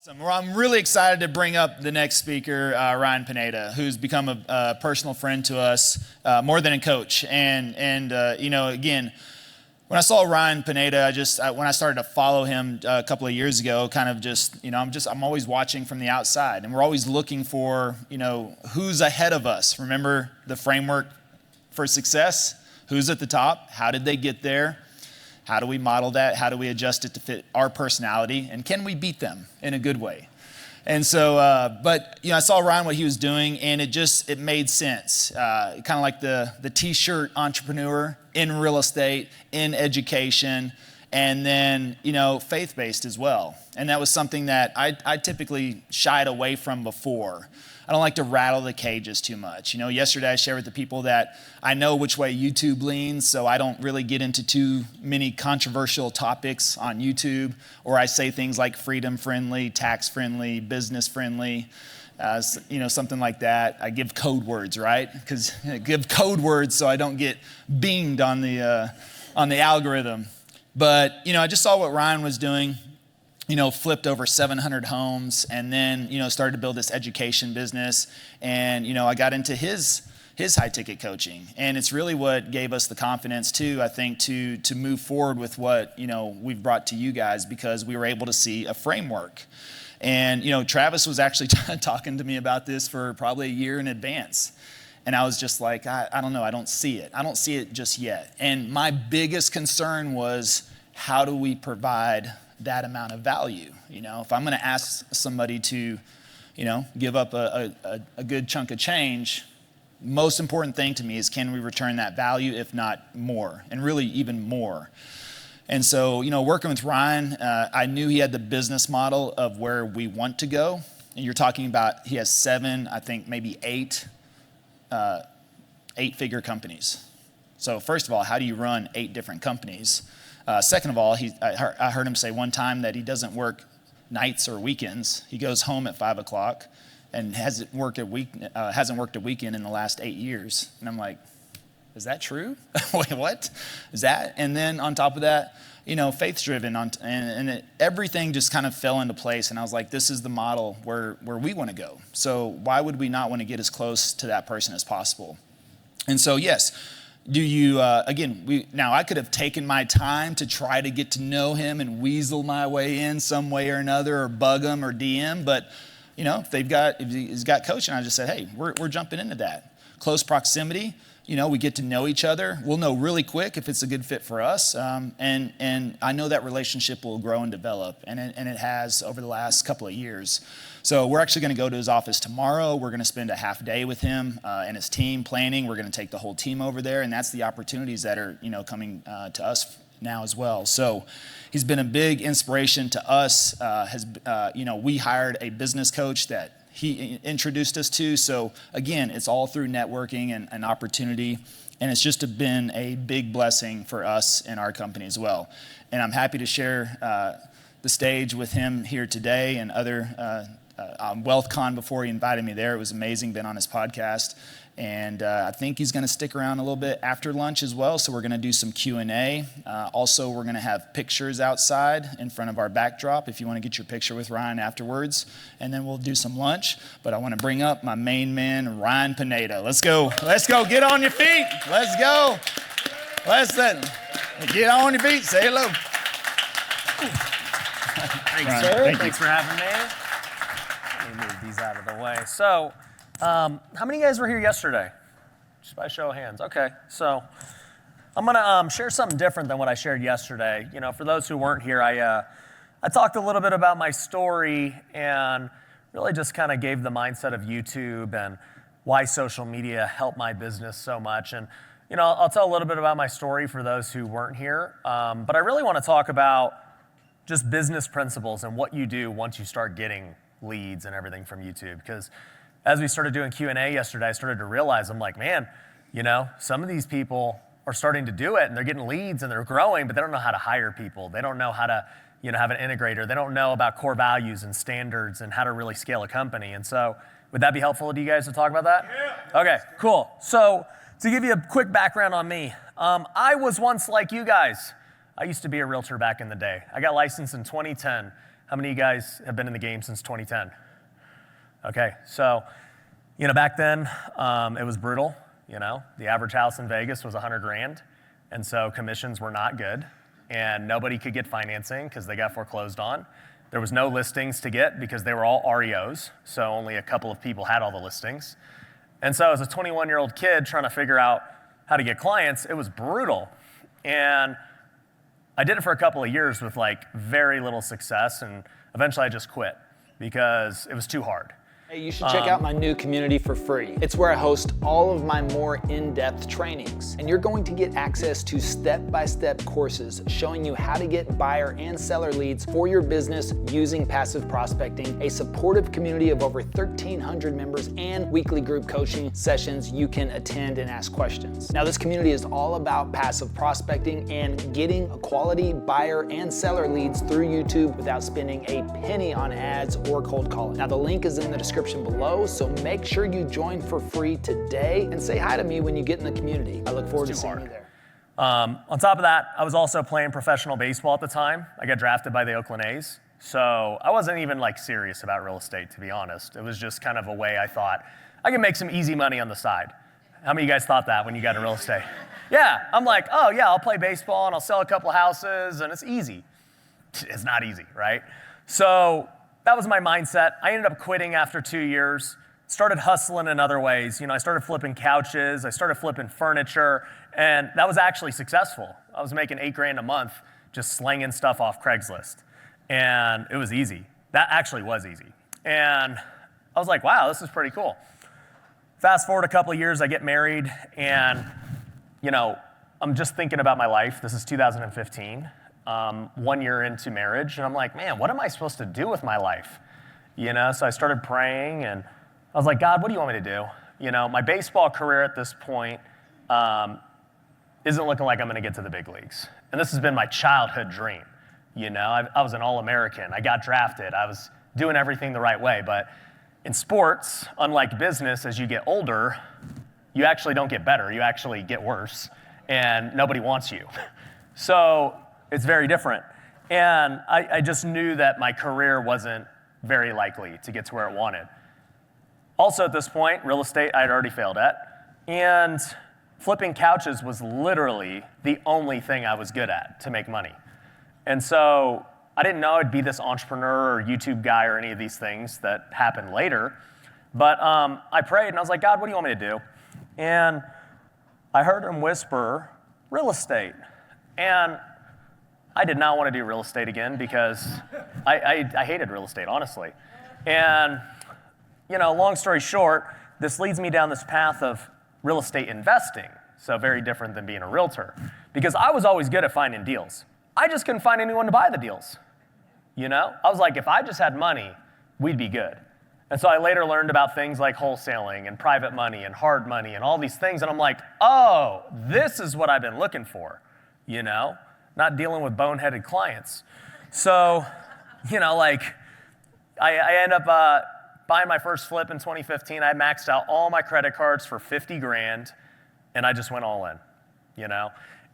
Well, I'm really excited to bring up the next speaker, Ryan Pineda, who's become a personal friend to us, more than a coach. And again, when I saw Ryan Pineda, when I started to follow him a couple of years ago, I'm always watching from the outside, and we're always looking for, who's ahead of us. Remember the framework for success? Who's at the top? How did they get there? How do we model that? How do we adjust it to fit our personality? And can we beat them in a good way? And so, I saw Ryan, what he was doing, and it made sense. Kind of like the t-shirt entrepreneur in real estate, in education, and then, faith-based as well. And that was something that I typically shied away from before. I don't like to rattle the cages too much. Yesterday I shared with the people that I know which way YouTube leans, so I don't really get into too many controversial topics on YouTube, or I say things like freedom-friendly, tax-friendly, business-friendly, something like that. I give code words, right? Because I give code words so I don't get beamed on the algorithm. But, I just saw what Ryan was doing. Flipped over 700 homes, and then, started to build this education business. And, I got into his high ticket coaching. And it's really what gave us the confidence too, I think, to move forward with what, we've brought to you guys, because we were able to see a framework. And, Travis was actually talking to me about this for probably a year in advance. And I was just like, I don't know, I don't see it. I don't see it just yet. And my biggest concern was, how do we provide that amount of value? If I'm going to ask somebody to, give up a good chunk of change, most important thing to me is, can we return that value, if not more, and really even more? And so, working with Ryan, I knew he had the business model of where we want to go. And you're talking about, he has 7, I think maybe 8 figure companies. So first of all, how do you run 8 different companies? Second of all, I heard him say one time that he doesn't work nights or weekends. He goes home at 5 o'clock and hasn't worked a weekend in the last 8 years. And I'm like, is that true? Wait, what is that? And then on top of that, faith driven, everything just kind of fell into place. And I was like, this is the model where we want to go. So why would we not want to get as close to that person as possible? And so, yes. Do you, now I could have taken my time to try to get to know him and weasel my way in some way or another, or bug him or DM, but, if he's got coaching, I just said, hey, we're jumping into that. Close proximity, we get to know each other. We'll know really quick if it's a good fit for us, and I know that relationship will grow and develop, and it has over the last couple of years. So we're actually going to go to his office tomorrow. We're going to spend a half day with him and his team planning. We're going to take the whole team over there, and that's the opportunities that are, coming to us now as well. So he's been a big inspiration to us. We hired a business coach that he introduced us to. So again, it's all through networking and opportunity, and it's just been a big blessing for us and our company as well. And I'm happy to share the stage with him here today, and other WealthCon before he invited me there. It was amazing, been on his podcast. And I think he's going to stick around a little bit after lunch as well. So we're going to do some Q&A. Also, we're going to have pictures outside in front of our backdrop if you want to get your picture with Ryan afterwards. And then we'll do some lunch. But I want to bring up my main man, Ryan Pineda. Let's go. Let's go. Get on your feet. Let's go. Get on your feet. Say hello. Thanks, sir. Thanks for having me. Let me move these out of the way. So, how many of you guys were here yesterday? Just by a show of hands. Okay, so I'm gonna share something different than what I shared yesterday. For those who weren't here, I talked a little bit about my story and really just kind of gave the mindset of YouTube and why social media helped my business so much. And I'll tell a little bit about my story for those who weren't here. But I really want to talk about just business principles and what you do once you start getting leads and everything from YouTube. Because as we started doing Q&A yesterday, I started to realize, I'm like, man, some of these people are starting to do it and they're getting leads and they're growing, but they don't know how to hire people. They don't know how to, have an integrator. They don't know about core values and standards and how to really scale a company. And so would that be helpful to you guys to talk about that? Yeah. Okay, cool. So to give you a quick background on me, I was once like you guys. I used to be a realtor back in the day. I got licensed in 2010. How many of you guys have been in the game since 2010? Okay, so, back then, it was brutal. The average house in Vegas was 100 grand, and so commissions were not good, and nobody could get financing because they got foreclosed on. There was no listings to get because they were all REOs, so only a couple of people had all the listings. And so as a 21-year-old kid trying to figure out how to get clients, it was brutal. And I did it for a couple of years with very little success, and eventually I just quit because it was too hard. Hey, you should check out my new community for free. It's where I host all of my more in-depth trainings, and you're going to get access to step-by-step courses showing you how to get buyer and seller leads for your business using passive prospecting, a supportive community of over 1,300 members, and weekly group coaching sessions you can attend and ask questions. Now, this community is all about passive prospecting and getting quality buyer and seller leads through YouTube without spending a penny on ads or cold calling. Now, the link is in the description below, so make sure you join for free today and say hi to me when you get in the community. I look forward to seeing you there. On top of that, I was also playing professional baseball at the time. I got drafted by the Oakland A's, so I wasn't even serious about real estate, to be honest. It was just kind of a way I thought I could make some easy money on the side. How many of you guys thought that when you got into real estate? Yeah, I'm like, oh yeah, I'll play baseball and I'll sell a couple houses and it's easy. It's not easy, right? So that was my mindset. I ended up quitting after 2 years, started hustling in other ways. I started flipping couches, I started flipping furniture, and that was actually successful. I was making $8,000 a month just slinging stuff off Craigslist. And it was easy. That actually was easy. And I was like, wow, this is pretty cool. Fast forward a couple of years, I get married, and I'm just thinking about my life. This is 2015. 1 year into marriage, and I'm like, man, what am I supposed to do with my life? So I started praying, and I was like, God, what do you want me to do? My baseball career at this point isn't looking like I'm going to get to the big leagues. And this has been my childhood dream. I was an All-American. I got drafted. I was doing everything the right way. But in sports, unlike business, as you get older, you actually don't get better. You actually get worse, and nobody wants you. So it's very different. And I just knew that my career wasn't very likely to get to where it wanted. Also at this point, real estate I had already failed at. And flipping couches was literally the only thing I was good at to make money. And so I didn't know I'd be this entrepreneur or YouTube guy or any of these things that happened later. But I prayed and I was like, God, what do you want me to do? And I heard him whisper, real estate. And I did not want to do real estate again because I hated real estate, honestly. And, long story short, this leads me down this path of real estate investing, so very different than being a realtor, because I was always good at finding deals. I just couldn't find anyone to buy the deals. I was like, if I just had money, we'd be good. And so I later learned about things like wholesaling and private money and hard money and all these things, and I'm like, oh, this is what I've been looking for, not dealing with boneheaded clients. So, I end up buying my first flip in 2015. I maxed out all my credit cards for 50 grand, and I just went all in,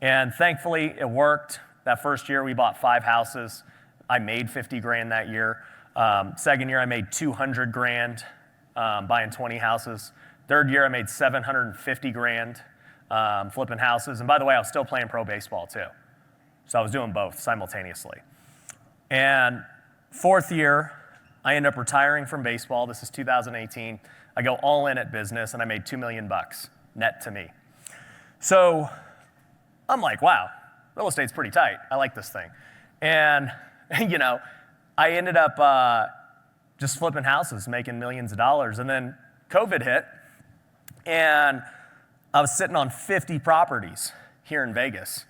And thankfully, it worked. That first year, we bought 5 houses. I made 50 grand that year. Second year, I made 200 grand buying 20 houses. Third year, I made 750 grand flipping houses. And by the way, I was still playing pro baseball, too. So I was doing both simultaneously. And fourth year, I end up retiring from baseball. This is 2018. I go all in at business, and I made $2 million net to me. So I'm like, wow, real estate's pretty tight. I like this thing. And, I ended up just flipping houses, making millions of dollars. And then COVID hit, and I was sitting on 50 properties here in Vegas.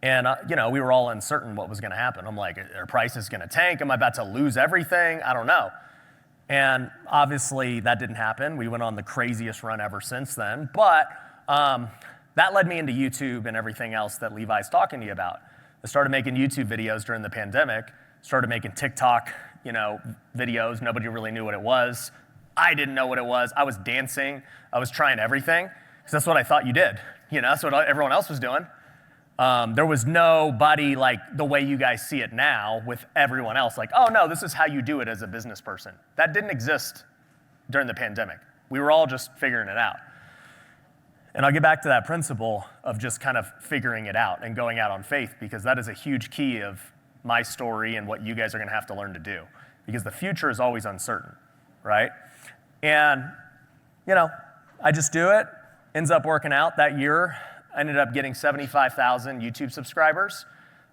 And, we were all uncertain what was going to happen. I'm like, are prices going to tank? Am I about to lose everything? I don't know. And obviously, that didn't happen. We went on the craziest run ever since then. But that led me into YouTube and everything else that Levi's talking to you about. I started making YouTube videos during the pandemic, started making TikTok, videos. Nobody really knew what it was. I didn't know what it was. I was dancing. I was trying everything because that's what I thought you did. That's what everyone else was doing. There was nobody like the way you guys see it now with everyone else, like, oh no, this is how you do it as a business person. That didn't exist during the pandemic. We were all just figuring it out. And I'll get back to that principle of just kind of figuring it out and going out on faith, because that is a huge key of my story and what you guys are gonna have to learn to do, because the future is always uncertain, right? And, you know, I just do it, ends up working out. That year, I ended up getting 75,000 YouTube subscribers.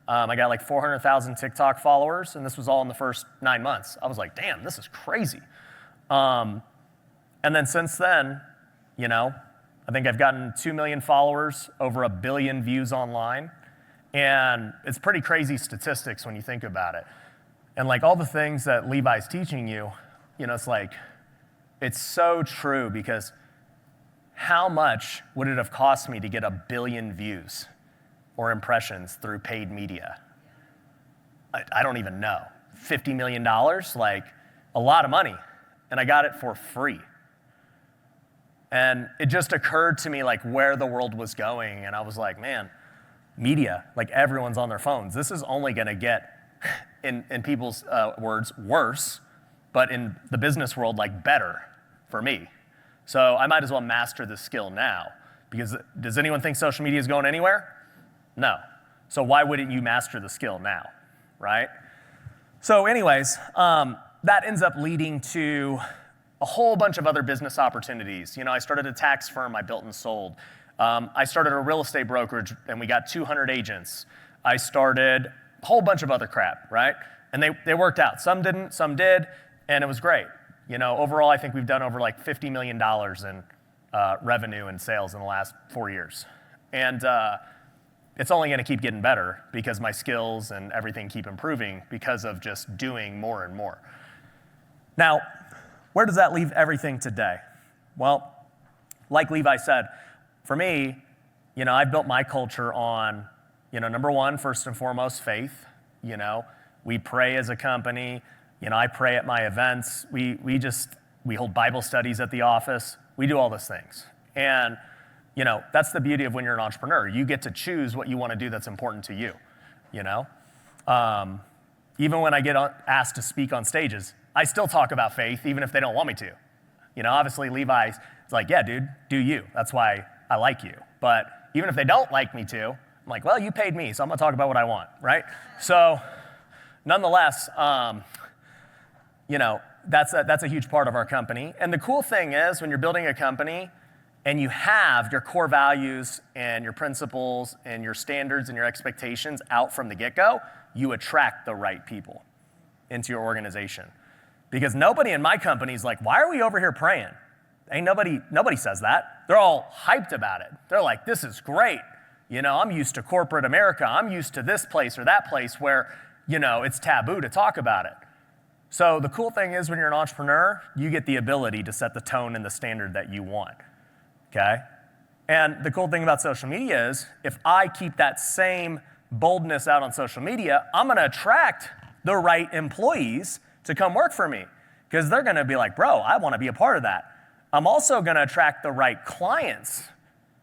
I got like 400,000 TikTok followers, and this was all in the first 9 months. I was like, damn, this is crazy. And then since then, you know, I think I've gotten 2 million followers, over 1 billion views online. And it's pretty crazy statistics when you think about it. And like all the things that Levi's teaching you, you know, it's like, it's so true, because how much would it have cost me to get 1 billion views or impressions through paid media? I don't even know. $50 million, like a lot of money. And I got it for free. And it just occurred to me like where the world was going. And I was like, man, media, like everyone's on their phones. This is only gonna get, in people's words, worse, but in the business world, like better for me. So I might as well master this skill now, because does anyone think social media is going anywhere? No. So why wouldn't you master the skill now, right? So anyways, that ends up leading to a whole bunch of other business opportunities. You know, I started a tax firm I built and sold. I started a real estate brokerage, and we got 200 agents. I started a whole bunch of other crap, right? And they worked out. Some didn't, some did, and it was great. You know, overall, I think we've done over like $50 million in revenue and sales in the last 4 years. And it's only gonna keep getting better, because my skills and everything keep improving because of just doing more and more. Now, where does that leave everything today? Well, like Levi said, for me, you know, I've built my culture on, you know, number one, first and foremost, faith. You know, we pray as a company. You know, I pray at my events. We hold Bible studies at the office. We do all those things. And, you know, that's the beauty of when you're an entrepreneur. You get to choose what you want to do that's important to you, you know? Even when I get asked to speak on stages, I still talk about faith, even if they don't want me to. You know, obviously Levi's like, yeah, dude, do you. That's why I like you. But even if they don't like me to, I'm like, well, you paid me, so I'm gonna talk about what I want, right? So nonetheless, you know, that's a huge part of our company. And the cool thing is, when you're building a company and you have your core values and your principles and your standards and your expectations out from the get-go, you attract the right people into your organization. Because nobody in my company is like, why are we over here praying? Ain't nobody says that. They're all hyped about it. They're like, this is great. You know, I'm used to corporate America. I'm used to this place or that place where, you know, it's taboo to talk about it. So the cool thing is, when you're an entrepreneur, you get the ability to set the tone and the standard that you want, okay? And the cool thing about social media is, if I keep that same boldness out on social media, I'm gonna attract the right employees to come work for me, because they're gonna be like, bro, I wanna be a part of that. I'm also gonna attract the right clients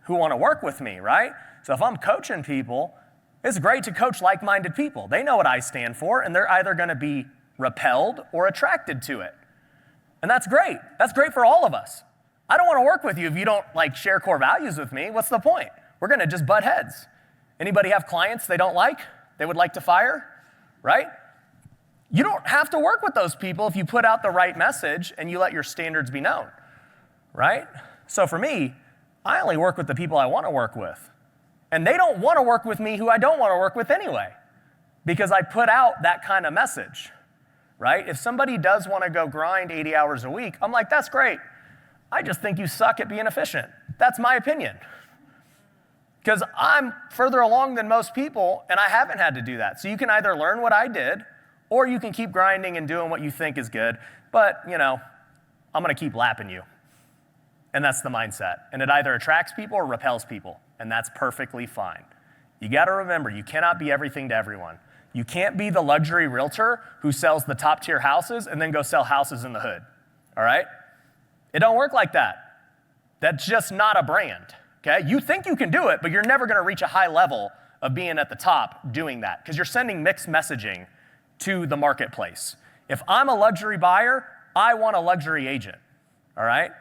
who wanna work with me, right? So if I'm coaching people, it's great to coach like-minded people. They know what I stand for, and they're either gonna be repelled or attracted to it. And that's great. That's great for all of us. I don't wanna work with you if you don't like share core values with me. What's the point? We're gonna just butt heads. Anybody have clients they don't like, they would like to fire, right? You don't have to work with those people if you put out the right message and you let your standards be known, right? So for me, I only work with the people I want to work with. And they don't want to work with me who I don't want to work with anyway, because I put out that kind of message, right? If somebody does want to go grind 80 hours a week, I'm like, that's great. I just think you suck at being efficient. That's my opinion. Because I'm further along than most people, and I haven't had to do that. So you can either learn what I did, or you can keep grinding and doing what you think is good. But, you know, I'm gonna keep lapping you. And that's the mindset. And it either attracts people or repels people. And that's perfectly fine. You gotta remember, you cannot be everything to everyone. You can't be the luxury realtor who sells the top tier houses and then go sell houses in the hood, all right? It don't work like that. That's just not a brand, okay? You think you can do it, but you're never gonna reach a high level of being at the top doing that, because you're sending mixed messaging to the marketplace. If I'm a luxury buyer, I want a luxury agent, all right?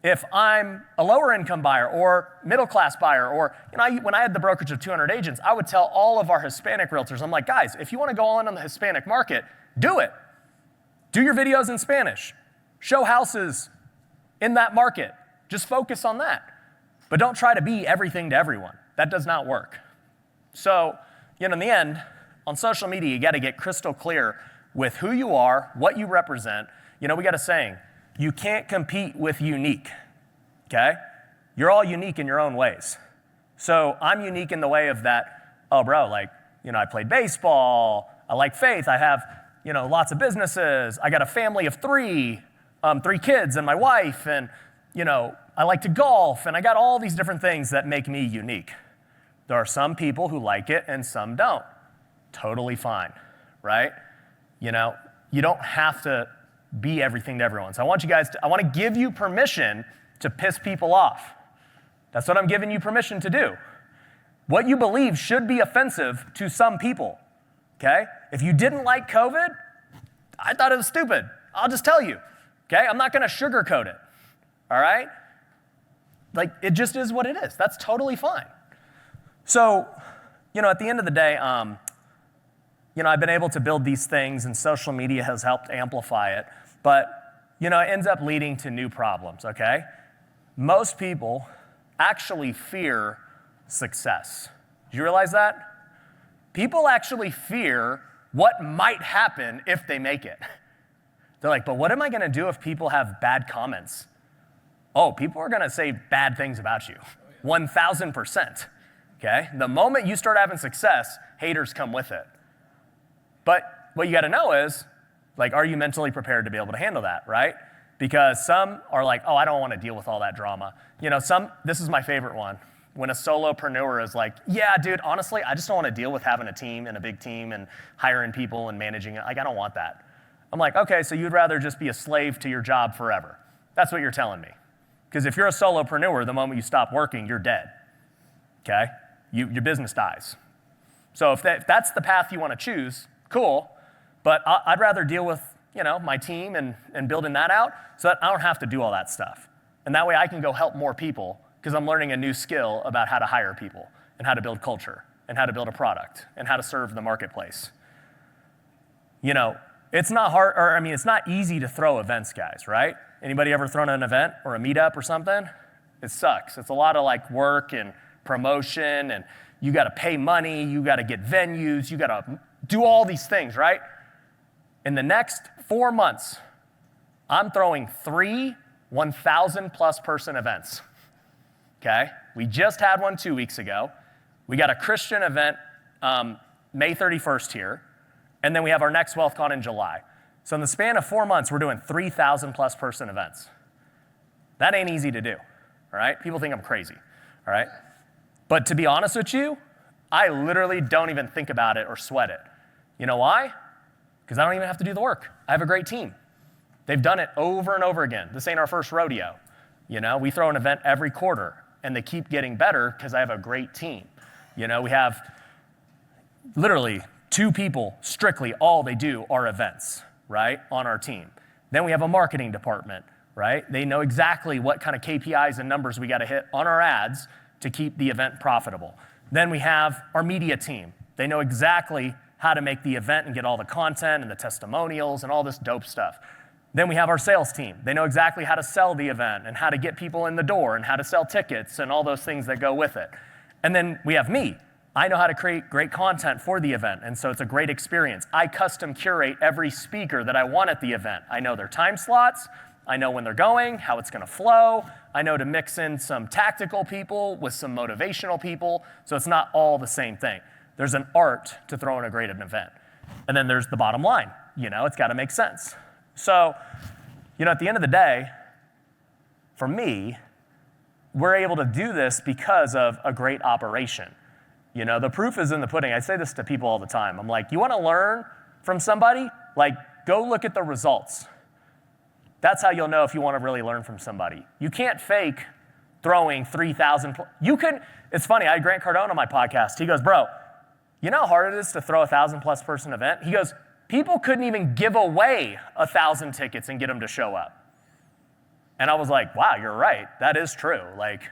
If I'm a lower income buyer or middle class buyer, or when I had the brokerage of 200 agents, I would tell all of our Hispanic realtors, I'm like, guys, if you want to go all in on the Hispanic market, do it. Do your videos in Spanish. Show houses in that market. Just focus on that. But don't try to be everything to everyone. That does not work. So, in the end, on social media, you got to get crystal clear with who you are, what you represent. We got a saying, you can't compete with unique, okay? You're all unique in your own ways. So I'm unique in the way of that, oh, bro, I played baseball, I like faith, I have, lots of businesses, I got a family of three kids and my wife, and, I like to golf, and I got all these different things that make me unique. There are some people who like it and some don't. Totally fine, right? You don't have to be everything to everyone. So I want to give you permission to piss people off. That's what I'm giving you permission to do. What you believe should be offensive to some people, okay? If you didn't like COVID, I thought it was stupid. I'll just tell you, okay? I'm not gonna sugarcoat it, all right? It just is what it is. That's totally fine. So, at the end of the day, I've been able to build these things, and social media has helped amplify it. But, it ends up leading to new problems, okay? Most people actually fear success. Do you realize that? People actually fear what might happen if they make it. They're like, but what am I going to do if people have bad comments? Oh, people are going to say bad things about you. 1,000%, okay? The moment you start having success, haters come with it. But what you got to know is, are you mentally prepared to be able to handle that, right? Because some are like, oh, I don't want to deal with all that drama. This is my favorite one. When a solopreneur is like, yeah, dude, honestly, I just don't want to deal with having a team and a big team and hiring people and managing it. I don't want that. I'm like, okay, so you'd rather just be a slave to your job forever. That's what you're telling me. Because if you're a solopreneur, the moment you stop working, you're dead, okay? Your business dies. So if that's the path you want to choose, cool, but I'd rather deal with, my team and building that out so that I don't have to do all that stuff. And that way I can go help more people because I'm learning a new skill about how to hire people and how to build culture and how to build a product and how to serve the marketplace. It's not hard, it's not easy to throw events, guys, right? Anybody ever thrown an event or a meetup or something? It sucks. It's a lot of work and promotion, and you got to pay money, you got to get venues, you got to do all these things, right? In the next 4 months, I'm throwing 3 1,000+ person events, okay? We just had one 2 weeks ago. We got a Christian event May 31st here, and then we have our next WealthCon in July. So in the span of 4 months, we're doing 3,000+ person events. That ain't easy to do, all right? People think I'm crazy, all right? But to be honest with you, I literally don't even think about it or sweat it. You know why? Because I don't even have to do the work. I have a great team. They've done it over and over again. This ain't our first rodeo. We throw an event every quarter, and they keep getting better because I have a great team. We have literally 2 people, strictly all they do are events, right, on our team. Then we have a marketing department, right? They know exactly what kind of KPIs and numbers we got to hit on our ads to keep the event profitable. Then we have our media team. They know exactly how to make the event and get all the content and the testimonials and all this dope stuff. Then we have our sales team. They know exactly how to sell the event and how to get people in the door and how to sell tickets and all those things that go with it. And then we have me. I know how to create great content for the event, and so it's a great experience. I custom curate every speaker that I want at the event. I know their time slots. I know when they're going, how it's going to flow. I know to mix in some tactical people with some motivational people, so it's not all the same thing. There's an art to throwing a great event. And then there's the bottom line. It's got to make sense. So, at the end of the day, for me, we're able to do this because of a great operation. The proof is in the pudding. I say this to people all the time. I'm like, you want to learn from somebody? Go look at the results. That's how you'll know if you want to really learn from somebody. You can't fake throwing 3,000. It's funny, I had Grant Cardone on my podcast. He goes, bro, you know how hard it is to throw a 1,000+ person event? He goes, people couldn't even give away 1,000 tickets and get them to show up. And I was like, wow, you're right. That is true. Like,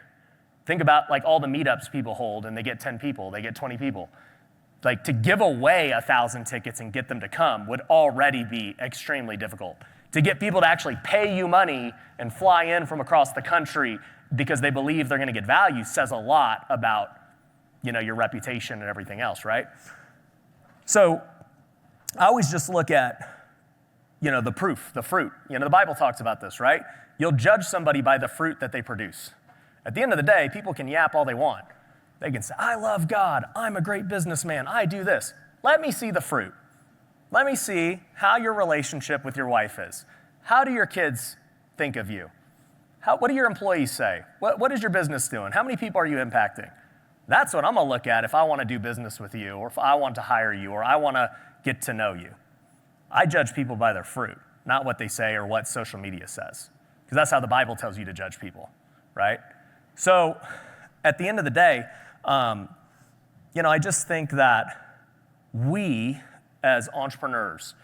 think about like all the meetups people hold and they get 10 people, they get 20 people. Like to give away 1,000 tickets and get them to come would already be extremely difficult. To get people to actually pay you money and fly in from across the country because they believe they're gonna get value says a lot about, you know, your reputation and everything else, right? So I always just look at, you know, the proof, the fruit. You know, the Bible talks about this, right? You'll judge somebody by the fruit that they produce. At the end of the day, people can yap all they want. They can say, I love God, I'm a great businessman, I do this. Let me see the fruit. Let me see how your relationship with your wife is. How do your kids think of you? What do your employees say? What is your business doing? How many people are you impacting? That's what I'm gonna look at if I wanna do business with you, or if I want to hire you, or I wanna get to know you. I judge people by their fruit, not what they say or what social media says. Because that's how the Bible tells you to judge people, right? So at the end of the day, you know, I just think that we as entrepreneurs,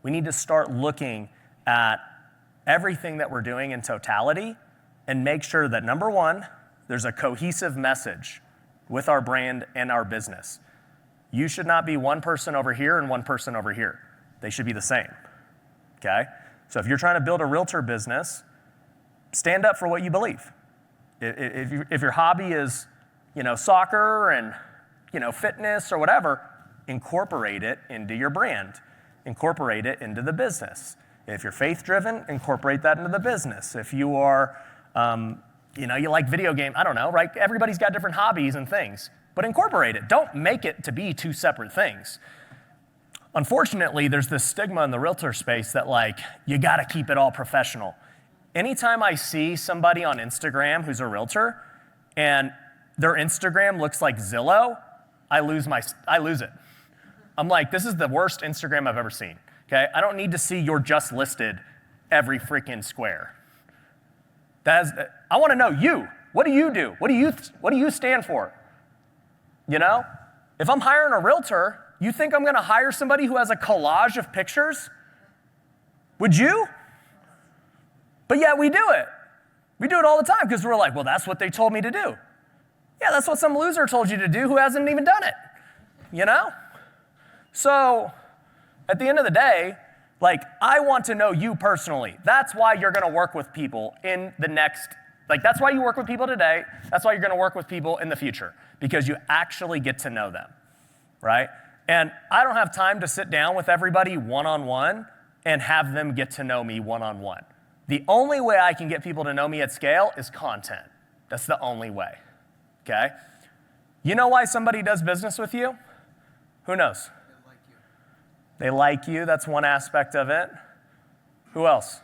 we need to start looking at everything that we're doing in totality and make sure that, number one, there's a cohesive message with our brand and our business. You should not be one person over here and one person over here. They should be the same, okay? So if you're trying to build a realtor business, stand up for what you believe. If your hobby is, you know, soccer and, you know, fitness or whatever, incorporate it into your brand. Incorporate it into the business. If you're faith-driven, incorporate that into the business. If you are, you know, you like video games, I don't know, right? Everybody's got different hobbies and things, but incorporate it. Don't make it to be two separate things. Unfortunately, there's this stigma in the realtor space that like, you gotta keep it all professional. Anytime I see somebody on Instagram who's a realtor and their Instagram looks like Zillow, I lose it. I'm like, this is the worst Instagram I've ever seen, okay? I don't need to see you're just listed every freaking square. I wanna know you. What do you do? What do you stand for? You know? If I'm hiring a realtor, you think I'm gonna hire somebody who has a collage of pictures? Would you? But yet we do it. We do it all the time because we're like, well, that's what they told me to do. Yeah, that's what some loser told you to do who hasn't even done it, you know? So at the end of the day, like, I want to know you personally. That's why you're gonna work with people in the next, like, that's why you work with people today. That's why you're gonna work with people in the future, because you actually get to know them, right? And I don't have time to sit down with everybody one-on-one and have them get to know me one-on-one. The only way I can get people to know me at scale is content. That's the only way, okay? You know why somebody does business with you? Who knows? They like you, that's one aspect of it. Who else?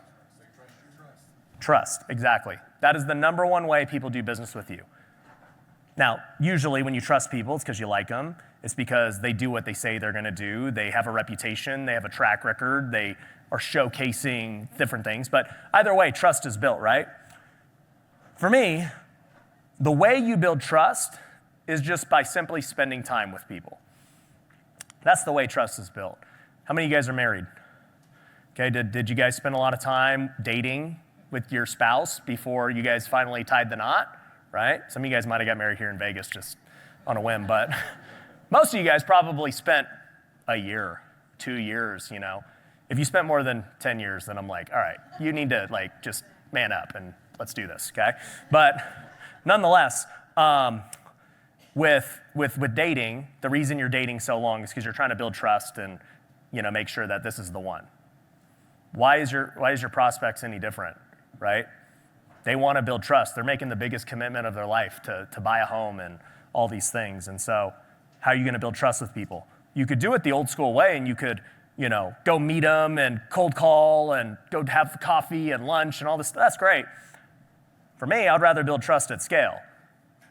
Trust, exactly. That is the number one way people do business with you. Now, usually when you trust people, it's because you like them. It's because they do what they say they're gonna do. They have a reputation, they have a track record, they are showcasing different things. But either way, trust is built, right? For me, the way you build trust is just by simply spending time with people. That's the way trust is built. How many of you guys are married? Okay, did you guys spend a lot of time dating with your spouse before you guys finally tied the knot, right? Some of you guys might have got married here in Vegas just on a whim, but most of you guys probably spent a year, 2 years, you know. If you spent more than 10 years, then I'm like, all right, you need to like just man up and let's do this, okay? But nonetheless, with dating, the reason you're dating so long is because you're trying to build trust and, you know, make sure that this is the one. Why is your prospects any different, right? They want to build trust. They're making the biggest commitment of their life to buy a home and all these things. And so how are you going to build trust with people? You could do it the old school way and you could, you know, go meet them and cold call and go have coffee and lunch and all this. That's great. For me, I'd rather build trust at scale.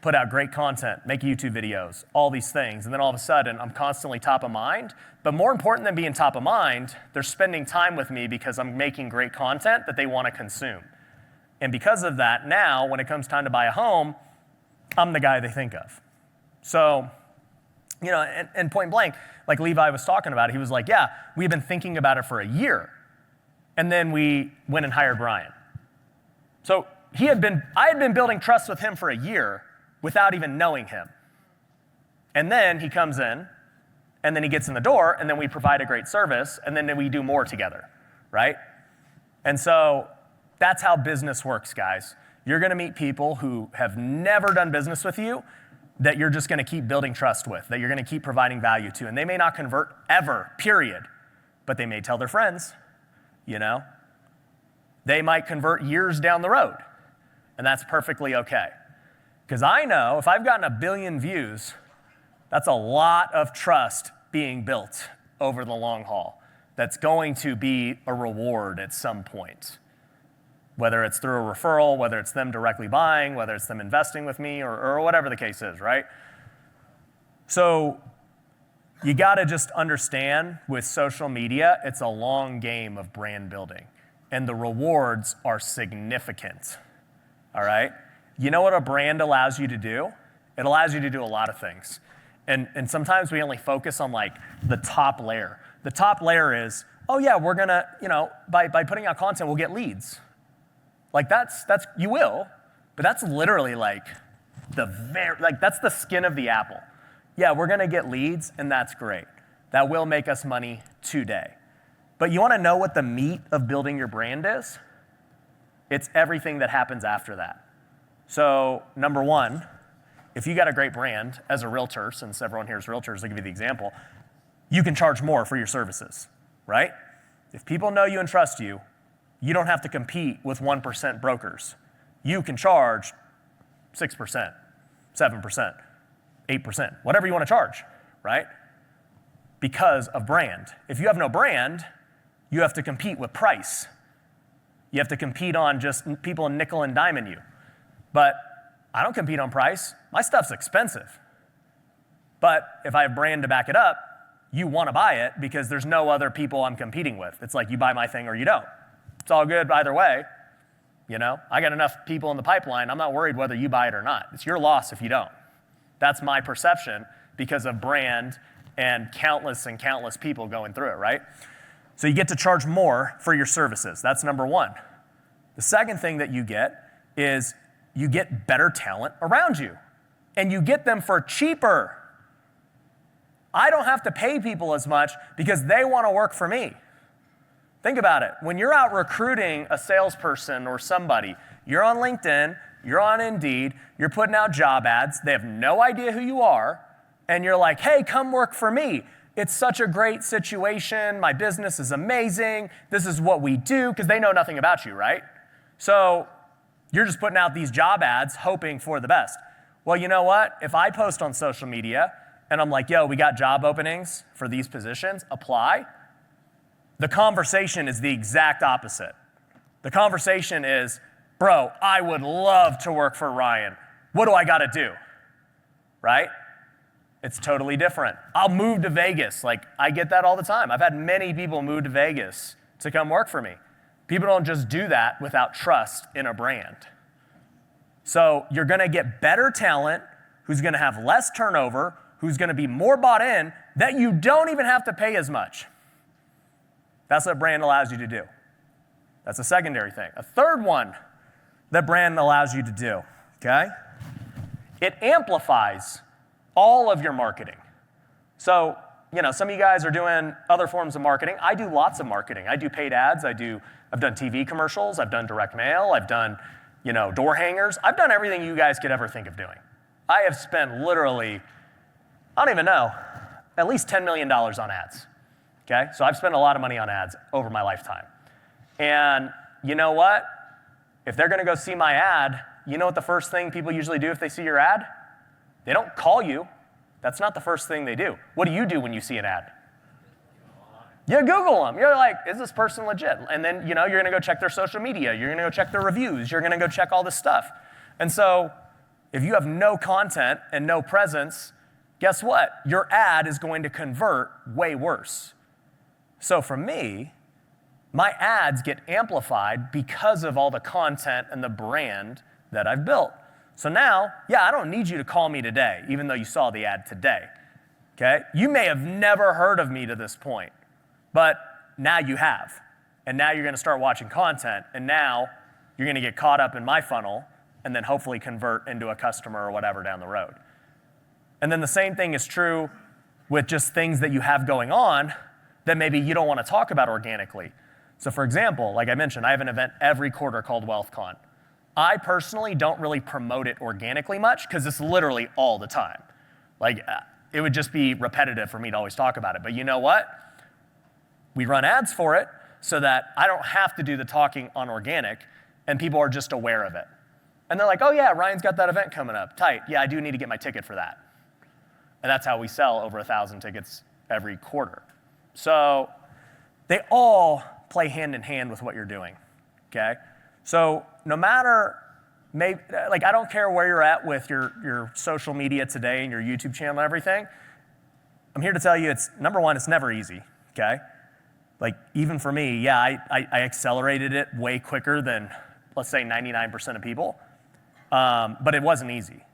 Put out great content, make YouTube videos, all these things. And then all of a sudden, I'm constantly top of mind. But more important than being top of mind, they're spending time with me because I'm making great content that they want to consume. And because of that, now when it comes time to buy a home, I'm the guy they think of. So, and point blank, like Levi was talking about, he was like, yeah, we've been thinking about it for a year. And then we went and hired Ryan. So I had been building trust with him for a year without even knowing him. And then he comes in, and then he gets in the door, and then we provide a great service, and then we do more together, right? And so that's how business works, guys. You're gonna meet people who have never done business with you that you're just gonna keep building trust with, that you're gonna keep providing value to. And they may not convert ever, period, but they may tell their friends, They might convert years down the road, and that's perfectly okay. Because I know if I've gotten 1 billion views, that's a lot of trust being built over the long haul. That's going to be a reward at some point. Whether it's through a referral, whether it's them directly buying, whether it's them investing with me, or whatever the case is, right? So you gotta just understand with social media, it's a long game of brand building. And the rewards are significant, all right? You know what a brand allows you to do? It allows you to do a lot of things. And sometimes we only focus on like the top layer. The top layer is, oh yeah, we're gonna, by putting out content, we'll get leads. Like that's you will, but that's literally like that's the skin of the apple. Yeah, we're gonna get leads, and that's great. That will make us money today. But you wanna know what the meat of building your brand is? It's everything that happens after that. So number one, if you got a great brand as a realtor, since everyone here is realtors, I'll give you the example, you can charge more for your services, right? If people know you and trust you, you don't have to compete with 1% brokers. You can charge 6%, 7%, 8%, whatever you want to charge, right? Because of brand. If you have no brand, you have to compete with price. You have to compete on just people nickel and diming you. But I don't compete on price. My stuff's expensive. But if I have brand to back it up, you want to buy it because there's no other people I'm competing with. It's like you buy my thing or you don't. It's all good either way. I got enough people in the pipeline. I'm not worried whether you buy it or not. It's your loss if you don't. That's my perception because of brand and countless people going through it, right? So you get to charge more for your services. That's number one. The second thing that you get is you get better talent around you, and you get them for cheaper. I don't have to pay people as much because they want to work for me. Think about it. When you're out recruiting a salesperson or somebody, you're on LinkedIn, you're on Indeed, you're putting out job ads, they have no idea who you are, and you're like, hey, come work for me. It's such a great situation. My business is amazing. This is what we do, because they know nothing about you, right? So you're just putting out these job ads hoping for the best. Well, you know what? If I post on social media and I'm like, yo, we got job openings for these positions, apply, the conversation is the exact opposite. The conversation is, bro, I would love to work for Ryan. What do I got to do? Right? It's totally different. I'll move to Vegas. Like, I get that all the time. I've had many people move to Vegas to come work for me. People don't just do that without trust in a brand. So you're gonna get better talent who's gonna have less turnover, who's gonna be more bought in, that you don't even have to pay as much. That's what brand allows you to do. That's a secondary thing. A third one that brand allows you to do, okay? It amplifies all of your marketing. So, some of you guys are doing other forms of marketing. I do lots of marketing. I do paid ads. I've done TV commercials. I've done direct mail. I've done, door hangers. I've done everything you guys could ever think of doing. I have spent literally, I don't even know, at least $10 million on ads, okay? So I've spent a lot of money on ads over my lifetime. And you know what? If they're gonna go see my ad, you know what the first thing people usually do if they see your ad? They don't call you. That's not the first thing they do. What do you do when you see an ad? You Google them. You're like, is this person legit? And then, you're going to go check their social media. You're going to go check their reviews. You're going to go check all this stuff. And so if you have no content and no presence, guess what? Your ad is going to convert way worse. So for me, my ads get amplified because of all the content and the brand that I've built. So now, yeah, I don't need you to call me today, even though you saw the ad today, okay? You may have never heard of me to this point, but now you have. And now you're gonna start watching content, and now you're gonna get caught up in my funnel and then hopefully convert into a customer or whatever down the road. And then the same thing is true with just things that you have going on that maybe you don't wanna talk about organically. So for example, like I mentioned, I have an event every quarter called WealthCon. I personally don't really promote it organically much because it's literally all the time. Like, it would just be repetitive for me to always talk about it. But you know what? We run ads for it so that I don't have to do the talking on organic and people are just aware of it. And they're like, oh yeah, Ryan's got that event coming up. Tight. Yeah, I do need to get my ticket for that. And that's how we sell over 1,000 tickets every quarter. So they all play hand in hand with what you're doing, okay? So no matter, like I don't care where you're at with your social media today and your YouTube channel and everything, I'm here to tell you it's, number one, it's never easy, okay? Like even for me, yeah, I accelerated it way quicker than, let's say 99% of people, but it wasn't easy.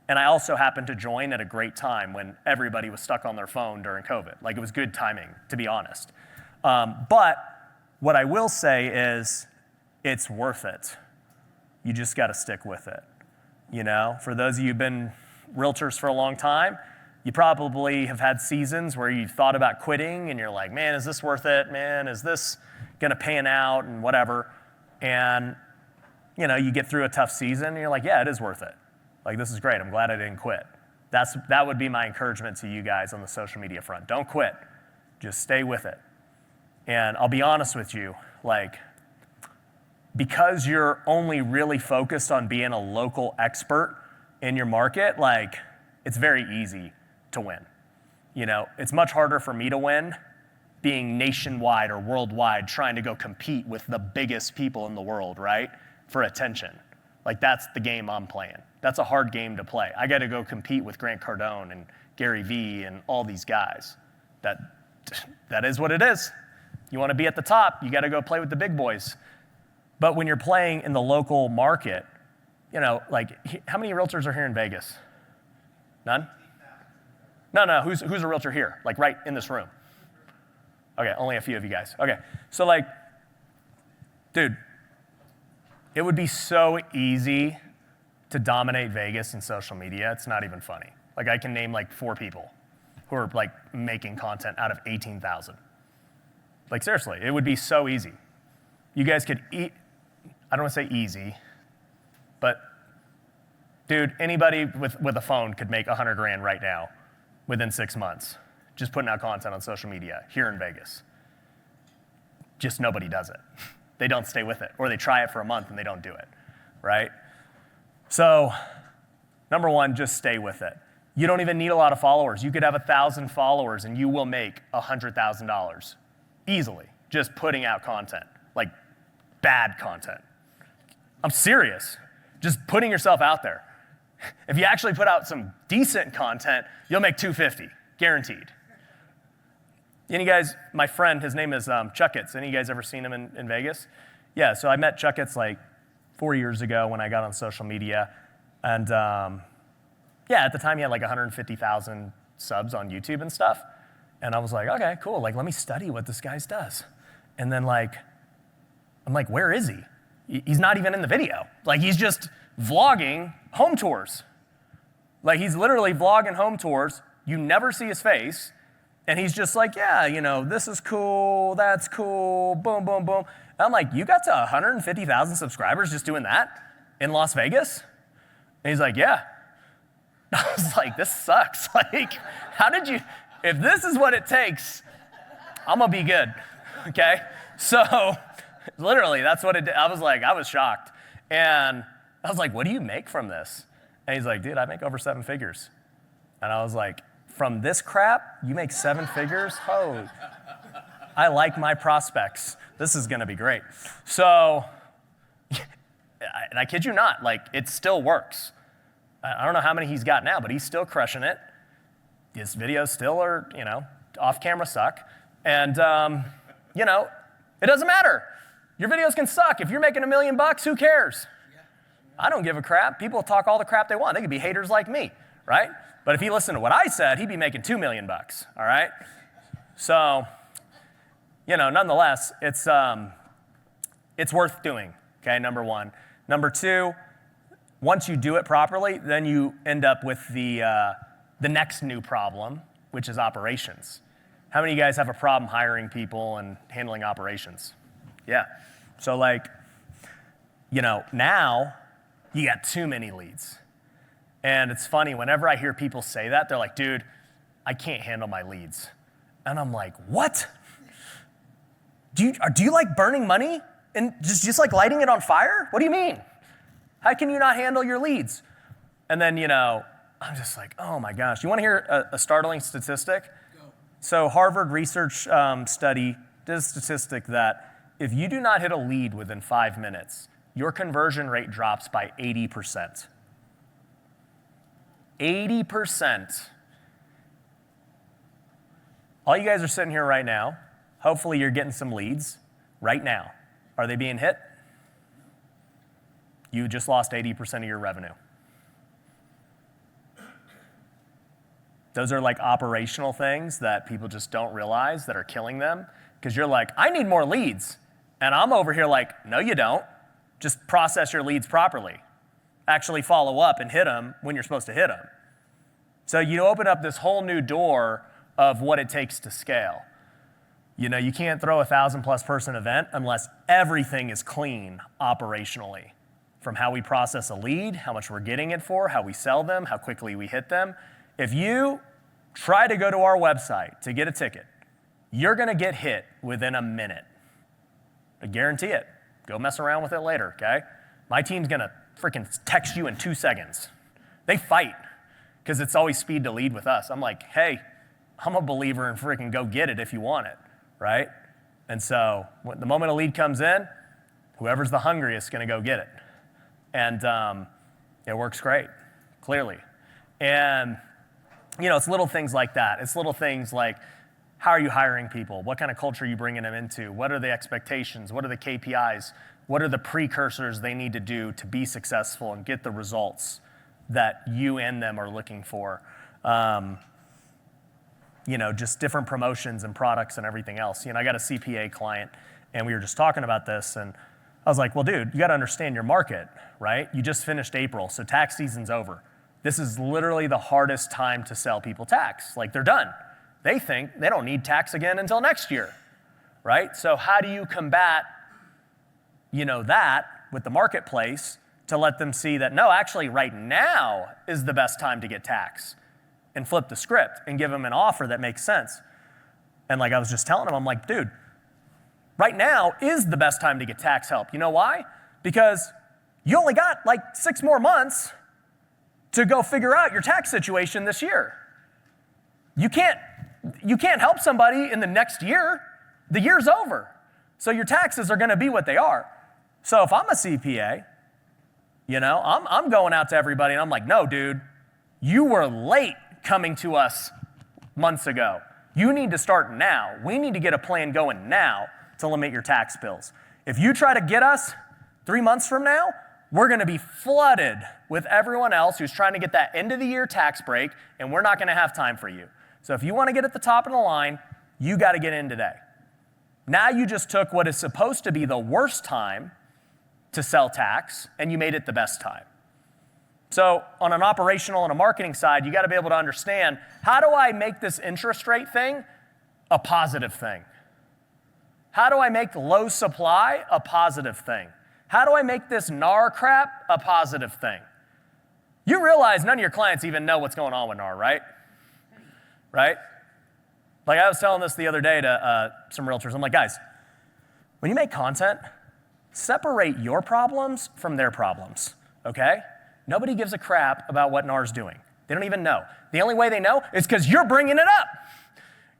And I also happened to join at a great time when everybody was stuck on their phone during COVID. Like it was good timing, to be honest. But what I will say is it's worth it. You just got to stick with it. You know, for those of you who've been realtors for a long time, you probably have had seasons where you've thought about quitting and you're like, man, is this worth it? Man, is this going to pan out and whatever? And, you know, you get through a tough season and you're like, yeah, it is worth it. Like, this is great. I'm glad I didn't quit. That would be my encouragement to you guys on the social media front. Don't quit. Just stay with it. And I'll be honest with you, like, because you're only really focused on being a local expert in your market, like, it's very easy to win. You know, it's much harder for me to win being nationwide or worldwide trying to go compete with the biggest people in the world, right? For attention. Like, that's the game I'm playing. That's a hard game to play. I got to go compete with Grant Cardone and Gary Vee and all these guys. That is what it is. You want to be at the top, you got to go play with the big boys. But when you're playing in the local market, you know, like, how many realtors are here in Vegas? None? No, who's a realtor here? Like, right in this room? Okay, only a few of you guys. Okay, so like, dude, it would be so easy to dominate Vegas in social media. It's not even funny. Like, I can name like 4 people who are like making content out of 18,000. Like, seriously, it would be so easy. You guys could eat, I don't want to say easy, but dude, anybody with a phone could make 100 grand right now within 6 months, just putting out content on social media here in Vegas. Just nobody does it. They don't stay with it, or they try it for a month and they don't do it, right? So, number one, just stay with it. You don't even need a lot of followers. You could have 1,000 followers and you will make $100,000 easily just putting out content, like bad content. I'm serious. Just putting yourself out there. If you actually put out some decent content, you'll make $250, guaranteed. Any guys, my friend, his name is Chuckets. Any of you guys ever seen him in Vegas? Yeah, so I met Chuckets like 4 years ago when I got on social media. And yeah, at the time he had like 150,000 subs on YouTube and stuff. And I was like, okay, cool. Like, let me study what this guy does. And then like, I'm like, where is he? He's not even in the video. Like, he's just vlogging home tours. Like, he's literally vlogging home tours. You never see his face. And he's just like, yeah, you know, this is cool, that's cool, boom, boom, boom. And I'm like, you got to 150,000 subscribers just doing that in Las Vegas? And he's like, yeah. I was like, this sucks. Like, how did you, if this is what it takes, I'm gonna be good, okay? So, literally, that's what it did. I was like, I was shocked. And I was like, what do you make from this? And he's like, dude, I make over 7 figures. And I was like, from this crap, you make 7 figures? Oh, I like my prospects. This is gonna be great. So, and I kid you not, like, it still works. I don't know how many he's got now, but he's still crushing it. His videos still are, you know, off camera suck. And, you know, It doesn't matter. Your videos can suck. If you're making $1 million, who cares? I don't give a crap. People talk all the crap they want. They could be haters like me, right? But if he listened to what I said, he'd be making $2 million, all right? So, nonetheless, it's worth doing, okay, number one. Number two, once you do it properly, then you end up with the next new problem, which is operations. How many of you guys have a problem hiring people and handling operations? Yeah. So now you got too many leads. And it's funny, whenever I hear people say that, they're like, dude, I can't handle my leads. And I'm like, what? Do you like burning money and just like lighting it on fire? What do you mean? How can you not handle your leads? And then, I'm just like, oh my gosh. You want to hear a startling statistic? Go. So Harvard research study did a statistic that if you do not hit a lead within 5 minutes, your conversion rate drops by 80%. 80%. All you guys are sitting here right now. Hopefully you're getting some leads right now. Are they being hit? You just lost 80% of your revenue. Those are like operational things that people just don't realize that are killing them. Because you're like, I need more leads. And I'm over here like, no, you don't. Just process your leads properly. Actually follow up and hit them when you're supposed to hit them. So you open up this whole new door of what it takes to scale. You can't throw a 1,000+ person event unless everything is clean operationally. From how we process a lead, how much we're getting it for, how we sell them, how quickly we hit them. If you try to go to our website to get a ticket, you're gonna get hit within a minute. I guarantee it. Go mess around with it later, okay? My team's gonna freaking text you in 2 seconds. They fight, because it's always speed to lead with us. I'm like, hey, I'm a believer in freaking go get it if you want it, right? And so the moment a lead comes in, whoever's the hungriest is gonna go get it. And it works great, clearly. And it's little things like that. It's little things like, how are you hiring people? What kind of culture are you bringing them into? What are the expectations? What are the KPIs? What are the precursors they need to do to be successful and get the results that you and them are looking for? Just different promotions and products and everything else. I got a CPA client, and we were just talking about this, and I was like, well, dude, you got to understand your market, right? You just finished April, so tax season's over. This is literally the hardest time to sell people tax. Like, they're done. They think they don't need tax again until next year, right? So how do you combat, that with the marketplace to let them see that, no, actually right now is the best time to get tax, and flip the script and give them an offer that makes sense. And like I was just telling them, I'm like, dude, right now is the best time to get tax help. You know why? Because you only got like 6 more months to go figure out your tax situation this year. You can't help somebody in the next year. The year's over. So your taxes are gonna be what they are. So if I'm a CPA, I'm going out to everybody and I'm like, no, dude, you were late coming to us months ago. You need to start now. We need to get a plan going now to limit your tax bills. If you try to get us 3 months from now, we're gonna be flooded with everyone else who's trying to get that end of the year tax break, and we're not gonna have time for you. So if you wanna get at the top of the line, you gotta get in today. Now you just took what is supposed to be the worst time to sell tax, and you made it the best time. So on an operational and a marketing side, you gotta be able to understand, how do I make this interest rate thing a positive thing? How do I make low supply a positive thing? How do I make this NAR crap a positive thing? You realize none of your clients even know what's going on with NAR, right? Right? Like I was telling this the other day to some realtors. I'm like, guys, when you make content, separate your problems from their problems, okay? Nobody gives a crap about what NAR's doing. They don't even know. The only way they know is because you're bringing it up.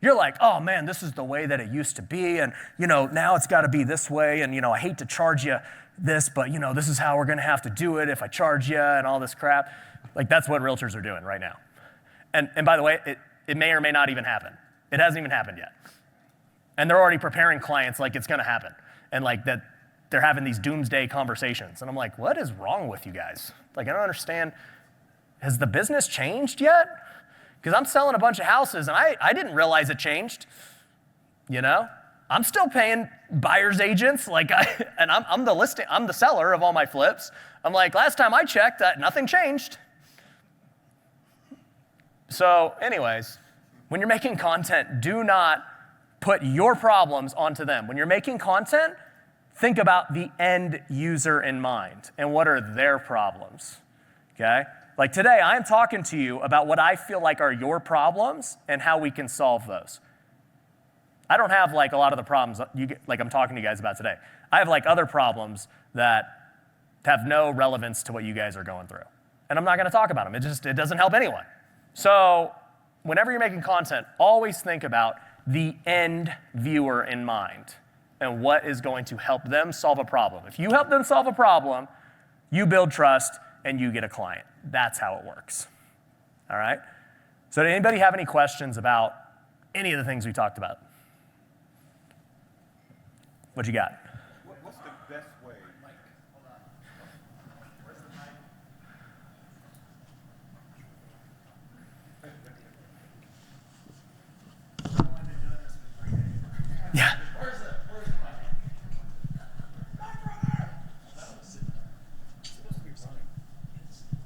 You're like, oh man, this is the way that it used to be, and now it's gotta be this way, and I hate to charge you this, but this is how we're gonna have to do it if I charge you and all this crap. Like that's what realtors are doing right now. And by the way, it may or may not even happen. It hasn't even happened yet. And they're already preparing clients like it's gonna happen. And like that they're having these doomsday conversations. And I'm like, what is wrong with you guys? Like, I don't understand. Has the business changed yet? Because I'm selling a bunch of houses and I didn't realize it changed. You know? I'm still paying buyer's agents, and I'm the seller of all my flips. I'm like, last time I checked, nothing changed. So anyways, when you're making content, do not put your problems onto them. When you're making content, think about the end user in mind and what are their problems, okay? Like today, I'm talking to you about what I feel like are your problems and how we can solve those. I don't have like a lot of the problems like I'm talking to you guys about today. I have like other problems that have no relevance to what you guys are going through. And I'm not gonna talk about them. It doesn't help anyone. So whenever you're making content, always think about the end viewer in mind and what is going to help them solve a problem. If you help them solve a problem, you build trust and you get a client. That's how it works. All right? So did anybody have any questions about any of the things we talked about? What you got? What's the best way? Mike, hold on. Where's the mic? Yeah. Where's the mic?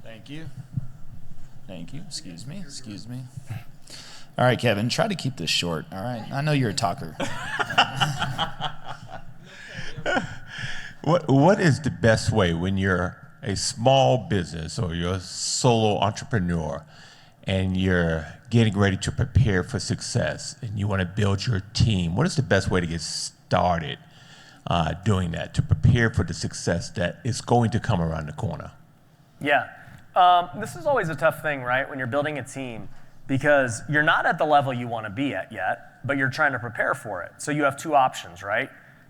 Thank you. Thank you. Excuse me. All right, Kevin, try to keep this short, all right? I know you're a talker. What is the best way when you're a small business or you're a solo entrepreneur and you're getting ready to prepare for success and you want to build your team? What is the best way to get started doing that, to prepare for the success that is going to come around the corner? Yeah. This is always a tough thing, right, when you're building a team, because you're not at the level you want to be at yet, but you're trying to prepare for it. So you have two options, right?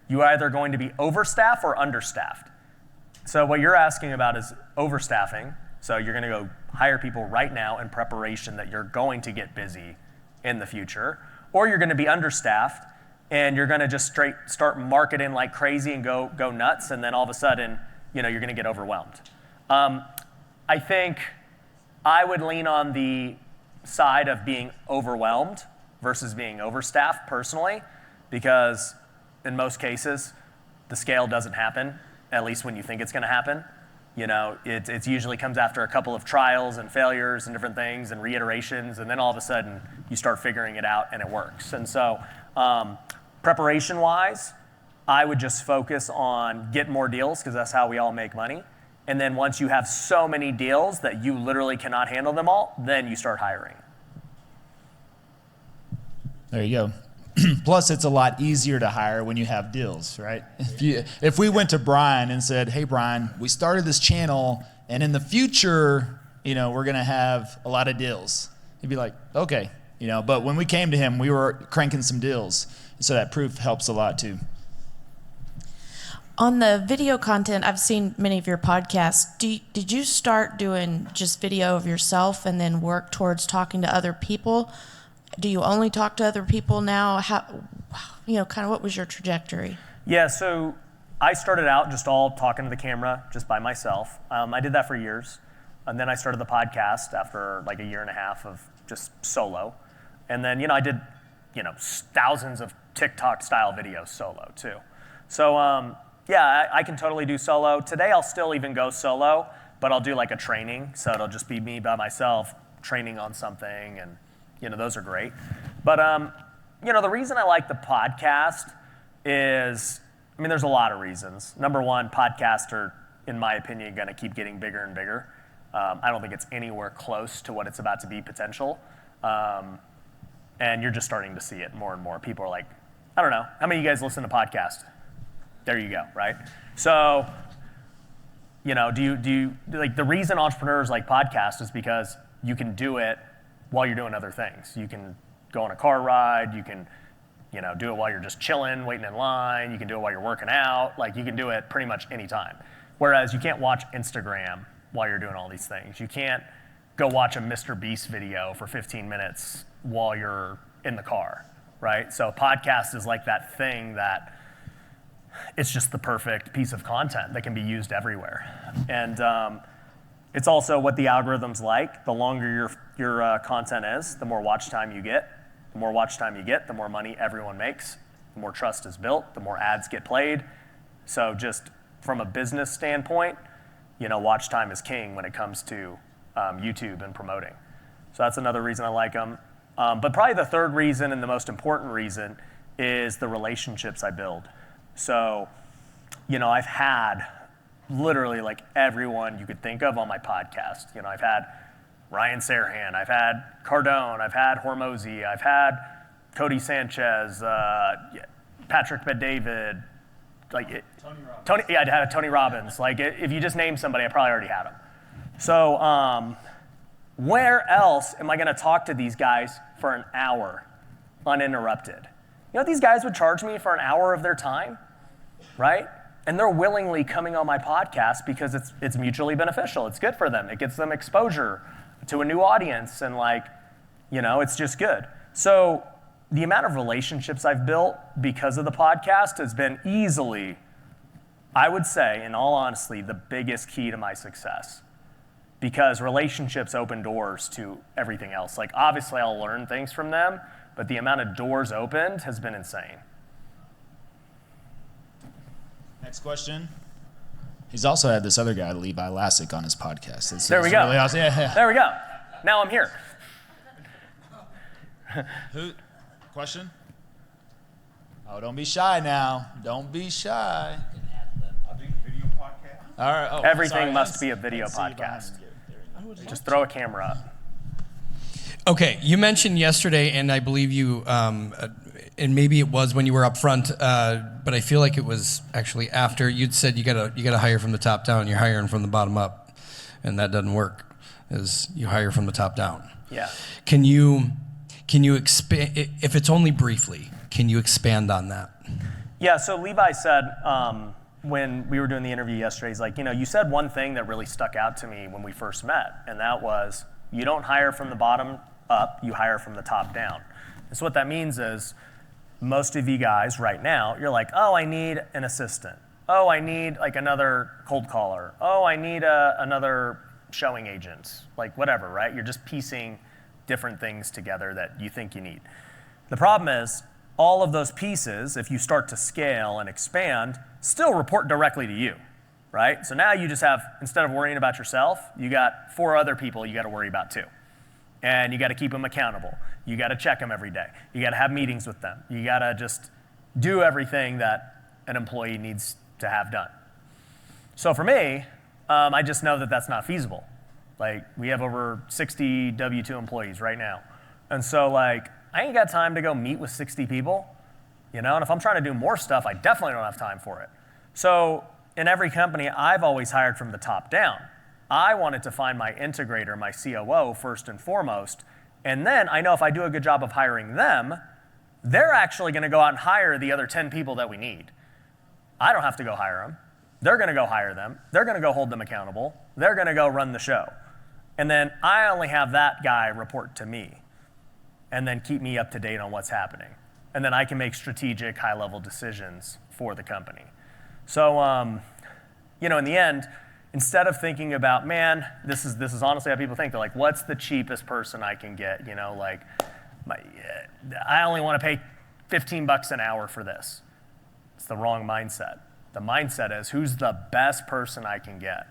You're either going to be overstaffed or understaffed. So what you're asking about is overstaffing. So you're going to go hire people right now in preparation that you're going to get busy in the future. Or you're going to be understaffed and you're going to just straight start marketing like crazy and go nuts, and then all of a sudden, you're going to get overwhelmed. I think I would lean on the side of being overwhelmed versus being overstaffed personally, because in most cases, the scale doesn't happen, at least when you think it's gonna happen. It usually comes after a couple of trials and failures and different things and reiterations, and then all of a sudden, you start figuring it out and it works. And so, preparation-wise, I would just focus on getting more deals, because that's how we all make money. And then once you have so many deals that you literally cannot handle them all, then you start hiring. There you go. Plus, it's a lot easier to hire when you have deals, right? If we went to Brian and said, hey, Brian, we started this channel, and in the future, we're going to have a lot of deals. He'd be like, okay. But when we came to him, we were cranking some deals. So that proof helps a lot, too. On the video content, I've seen many of your podcasts. Did you start doing just video of yourself and then work towards talking to other people? Do you only talk to other people now? How, kind of what was your trajectory? Yeah, so I started out just all talking to the camera just by myself. I did that for years. And then I started the podcast after like a year and a half of just solo. And then, I did, thousands of TikTok style videos solo too. So, yeah, I can totally do solo. Today I'll still even go solo, but I'll do like a training. So it'll just be me by myself training on something, and those are great. But the reason I like the podcast is, there's a lot of reasons. Number one, podcasts are, in my opinion, gonna keep getting bigger and bigger. I don't think it's anywhere close to what it's about to be potential. And you're just starting to see it more and more. People are like, I don't know, how many of you guys listen to podcasts? There you go, right? So, do you like, the reason entrepreneurs like podcasts is because you can do it while you're doing other things. You can go on a car ride, you can, do it while you're just chilling, waiting in line, you can do it while you're working out, like you can do it pretty much anytime. Whereas you can't watch Instagram while you're doing all these things. You can't go watch a Mr. Beast video for 15 minutes while you're in the car. right? So a podcast is like that thing that it's just the perfect piece of content that can be used everywhere. And it's also what the algorithm's like. The longer your content is, the more watch time you get. The more watch time you get, the more money everyone makes. The more trust is built, the more ads get played. So just from a business standpoint, watch time is king when it comes to YouTube and promoting. So that's another reason I like them. But probably the third reason and the most important reason is the relationships I build. So, I've had literally like everyone you could think of on my podcast. I've had Ryan Serhan, I've had Cardone, I've had Hormozy, I've had Cody Sanchez, Patrick Bet-David, I'd have Tony Robbins. Like if you just name somebody, I probably already had them. So where else am I going to talk to these guys for an hour uninterrupted? These guys would charge me for an hour of their time, right? And they're willingly coming on my podcast because it's mutually beneficial. It's good for them. It gets them exposure to a new audience, and it's just good. So the amount of relationships I've built because of the podcast has been easily, I would say, in all honesty, the biggest key to my success. Because relationships open doors to everything else. Like obviously I'll learn things from them, but the amount of doors opened has been insane. Next question. He's also had this other guy, Levi Lascsak, on his podcast. There we go. Really awesome. Yeah. There we go. Now I'm here. Question? Oh, don't be shy now. Don't be shy. I'll do video podcast. All right. Oh, Everything sorry. must be a video podcast. Just throw a camera up. Okay, you mentioned yesterday, and I believe you, and maybe it was when you were up front, but I feel like it was actually after. You'd said you gotta hire from the top down. You're hiring from the bottom up, and that doesn't work. Is you hire from the top down. Yeah. Can you expand, if it's only briefly? Can you expand on that? Yeah. So Levi said when we were doing the interview yesterday, he's like, you said one thing that really stuck out to me when we first met, and that was you don't hire from the bottom up, you hire from the top down. And so what that means is most of you guys right now, you're like, oh, I need an assistant. Oh, I need like another cold caller. Oh, I need another showing agent, like whatever, right? You're just piecing different things together that you think you need. The problem is all of those pieces, if you start to scale and expand, still report directly to you, right? So now you just have, instead of worrying about yourself, you got 4 other people you got to worry about too. And you got to keep them accountable. You got to check them every day. You got to have meetings with them. You got to just do everything that an employee needs to have done. So for me, I just know that that's not feasible. Like we have over 60 W-2 employees right now. And so like, I ain't got time to go meet with 60 people, and if I'm trying to do more stuff, I definitely don't have time for it. So in every company, I've always hired from the top down. I wanted to find my integrator, my COO first and foremost, and then I know if I do a good job of hiring them, they're actually gonna go out and hire the other 10 people that we need. I don't have to go hire them. They're gonna go hire them. They're gonna go hold them accountable. They're gonna go run the show. And then I only have that guy report to me and then keep me up to date on what's happening. And then I can make strategic high-level decisions for the company. So, in the end, instead of thinking about, man, this is honestly how people think. They're like, what's the cheapest person I can get? I only want to pay $15 an hour for this. It's the wrong mindset. The mindset is, who's the best person I can get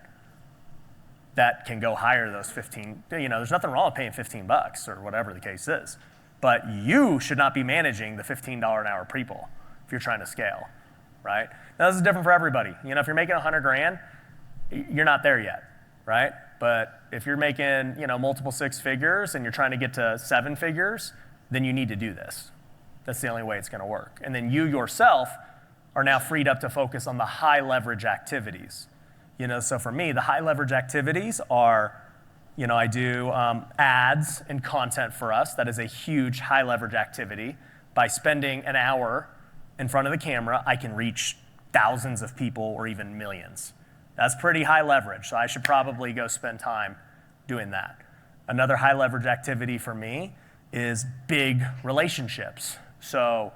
that can go hire those 15? There's nothing wrong with paying $15 or whatever the case is. But you should not be managing the $15 an hour people if you're trying to scale, right? Now, this is different for everybody. If you're making $100,000, you're not there yet, right? But if you're making, multiple 6 figures and you're trying to get to 7 figures, then you need to do this. That's the only way it's going to work. And then you yourself are now freed up to focus on the high leverage activities. So for me, the high leverage activities are, I do ads and content for us. That is a huge high leverage activity. By spending an hour in front of the camera, I can reach thousands of people or even millions. That's pretty high leverage, so I should probably go spend time doing that. Another high leverage activity for me is big relationships. So,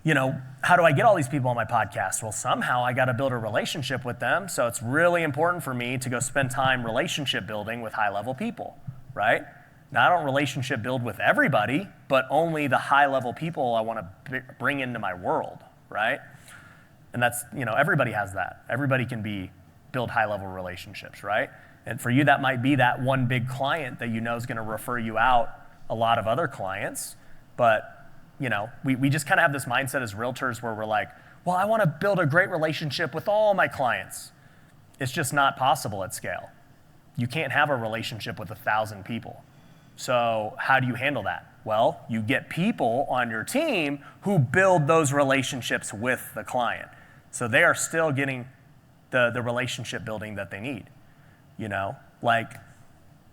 how do I get all these people on my podcast? Well, somehow I got to build a relationship with them. So it's really important for me to go spend time relationship building with high-level people, right? Now, I don't relationship build with everybody, but only the high-level people I want to bring into my world, right? And that's, everybody has that. Everybody can build high-level relationships, right? And for you, that might be that one big client that is going to refer you out a lot of other clients. But, we just kind of have this mindset as realtors where we're like, well, I want to build a great relationship with all my clients. It's just not possible at scale. You can't have a relationship with 1,000 people. So how do you handle that? Well, you get people on your team who build those relationships with the client. So they are still getting the relationship building that they need. Like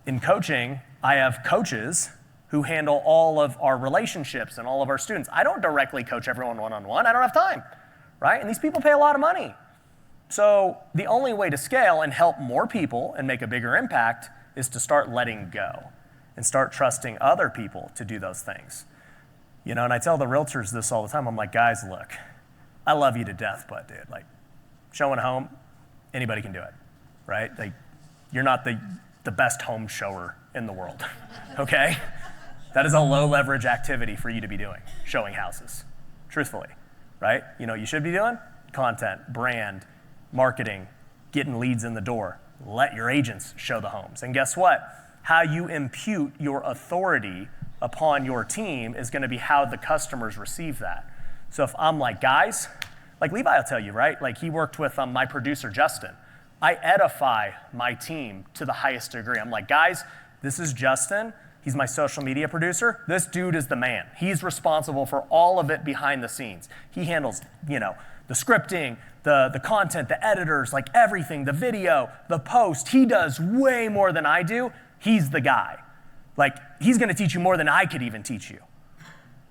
in coaching, I have coaches who handle all of our relationships and all of our students. I don't directly coach everyone one-on-one. I don't have time, right? And these people pay a lot of money. So the only way to scale and help more people and make a bigger impact is to start letting go and start trusting other people to do those things. And I tell the realtors this all the time. I'm like, guys, look, I love you to death, but dude, like showing a home, anybody can do it, right? Like you're not the best home shower in the world, okay? That is a low leverage activity for you to be doing, showing houses, truthfully, right? You should be doing content, brand, marketing, getting leads in the door. Let your agents show the homes. And guess what? How you impute your authority upon your team is going to be how the customers receive that. So if I'm like, guys, like Levi will tell you, right? Like he worked with my producer, Justin. I edify my team to the highest degree. I'm like, guys, this is Justin. He's my social media producer. This dude is the man. He's responsible for all of it behind the scenes. He handles, the scripting, the content, the editors, like everything, the video, the post. He does way more than I do. He's the guy. Like, he's gonna teach you more than I could even teach you.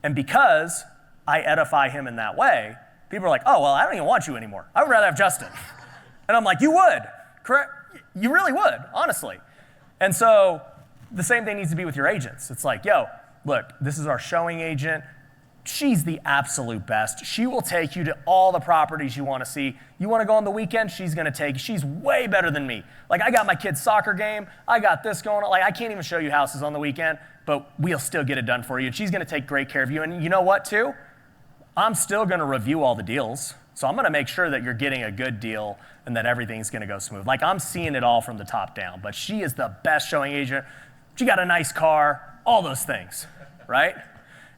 And because I edify him in that way, people are like, oh, well, I don't even want you anymore. I would rather have Justin. And I'm like, you would, correct? You really would, honestly. And so the same thing needs to be with your agents. It's like, yo, look, this is our showing agent. She's the absolute best. She will take you to all the properties you want to see. You want to go on the weekend? She's going to take you. She's way better than me. Like, I got my kid's soccer game. I got this going on. Like, I can't even show you houses on the weekend, but we'll still get it done for you. And she's going to take great care of you. And you know what, too? I'm still going to review all the deals. So I'm going to make sure that you're getting a good deal and that everything's going to go smooth. Like, I'm seeing it all from the top down. But she is the best showing agent. She got a nice car, all those things, right?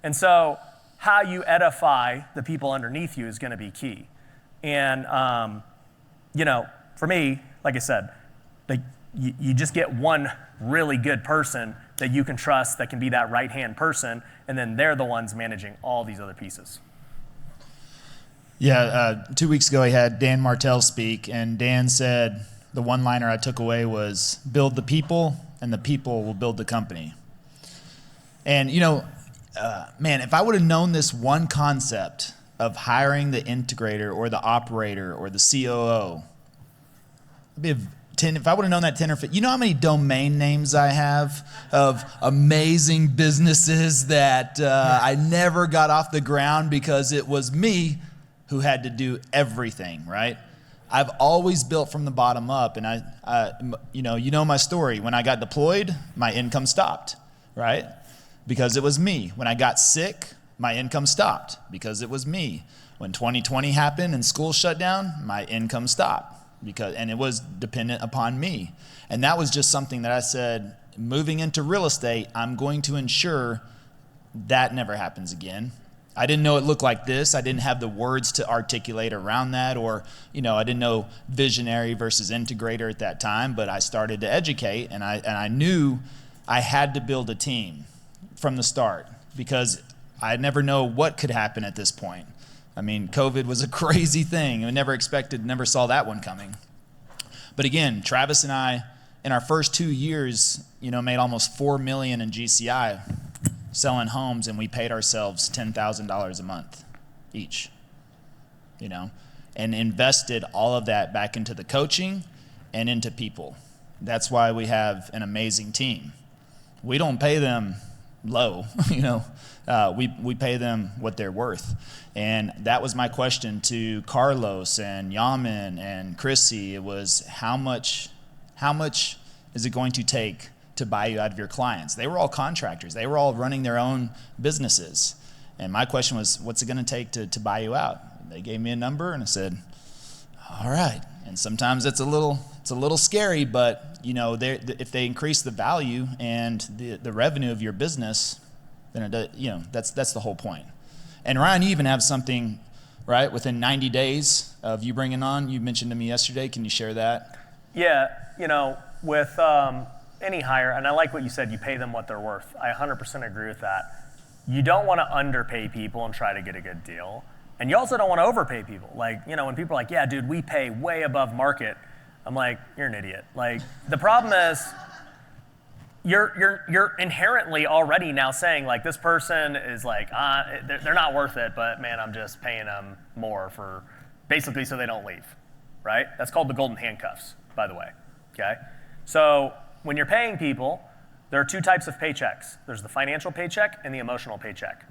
And so how you edify the people underneath you is going to be key. And, for me, like I said, like you just get one really good person that you can trust that can be that right-hand person, and then they're the ones managing all these other pieces. Yeah, 2 weeks ago I had Dan Martell speak, and Dan said the one-liner I took away was, build the people, and the people will build the company. And, man, if I would have known this one concept of hiring the integrator or the operator or the COO, if I would have known that 10 or 15, you know how many domain names I have of amazing businesses that I never got off the ground because it was me who had to do everything, right? I've always built from the bottom up, and you know my story. When I got deployed, my income stopped, right? Because it was me. When I got sick, my income stopped because it was me. When 2020 happened and school shut down, my income stopped and it was dependent upon me. And that was just something that I said, moving into real estate, I'm going to ensure that never happens again. I didn't know it looked like this. I didn't have the words to articulate around that, or, I didn't know visionary versus integrator at that time, but I started to educate, and I knew I had to build a team from the start because I never know what could happen at this point. I mean, COVID was a crazy thing. I never saw that one coming. But again, Travis and I, in our first 2 years, made almost $4 million in GCI selling homes, and we paid ourselves $10,000 a month each, and invested all of that back into the coaching and into people. That's why we have an amazing team. We don't pay them low. We pay them what they're worth. And that was my question to Carlos and Yaman and Chrissy. It was how much is it going to take to buy you out of your clients? They were all contractors. They were all running their own businesses. And my question was, what's it going to take to buy you out? They gave me a number, and I said, all right. And sometimes it's a little scary, but if they increase the value and the revenue of your business, then that's the whole point. And Ryan, you even have something, right, within 90 days of you bringing on. You mentioned to me yesterday. Can you share that? Yeah, with any hire, and I like what you said, you pay them what they're worth. I 100% agree with that. You don't want to underpay people and try to get a good deal. And you also don't want to overpay people. Like, when people are like, yeah, dude, we pay way above market, I'm like, you're an idiot. Like, the problem is you're inherently already now saying, like, this person is like, they're not worth it, but man, I'm just paying them more for basically so they don't leave, right? That's called the golden handcuffs, by the way, okay? So when you're paying people, there are two types of paychecks. There's the financial paycheck and the emotional paycheck.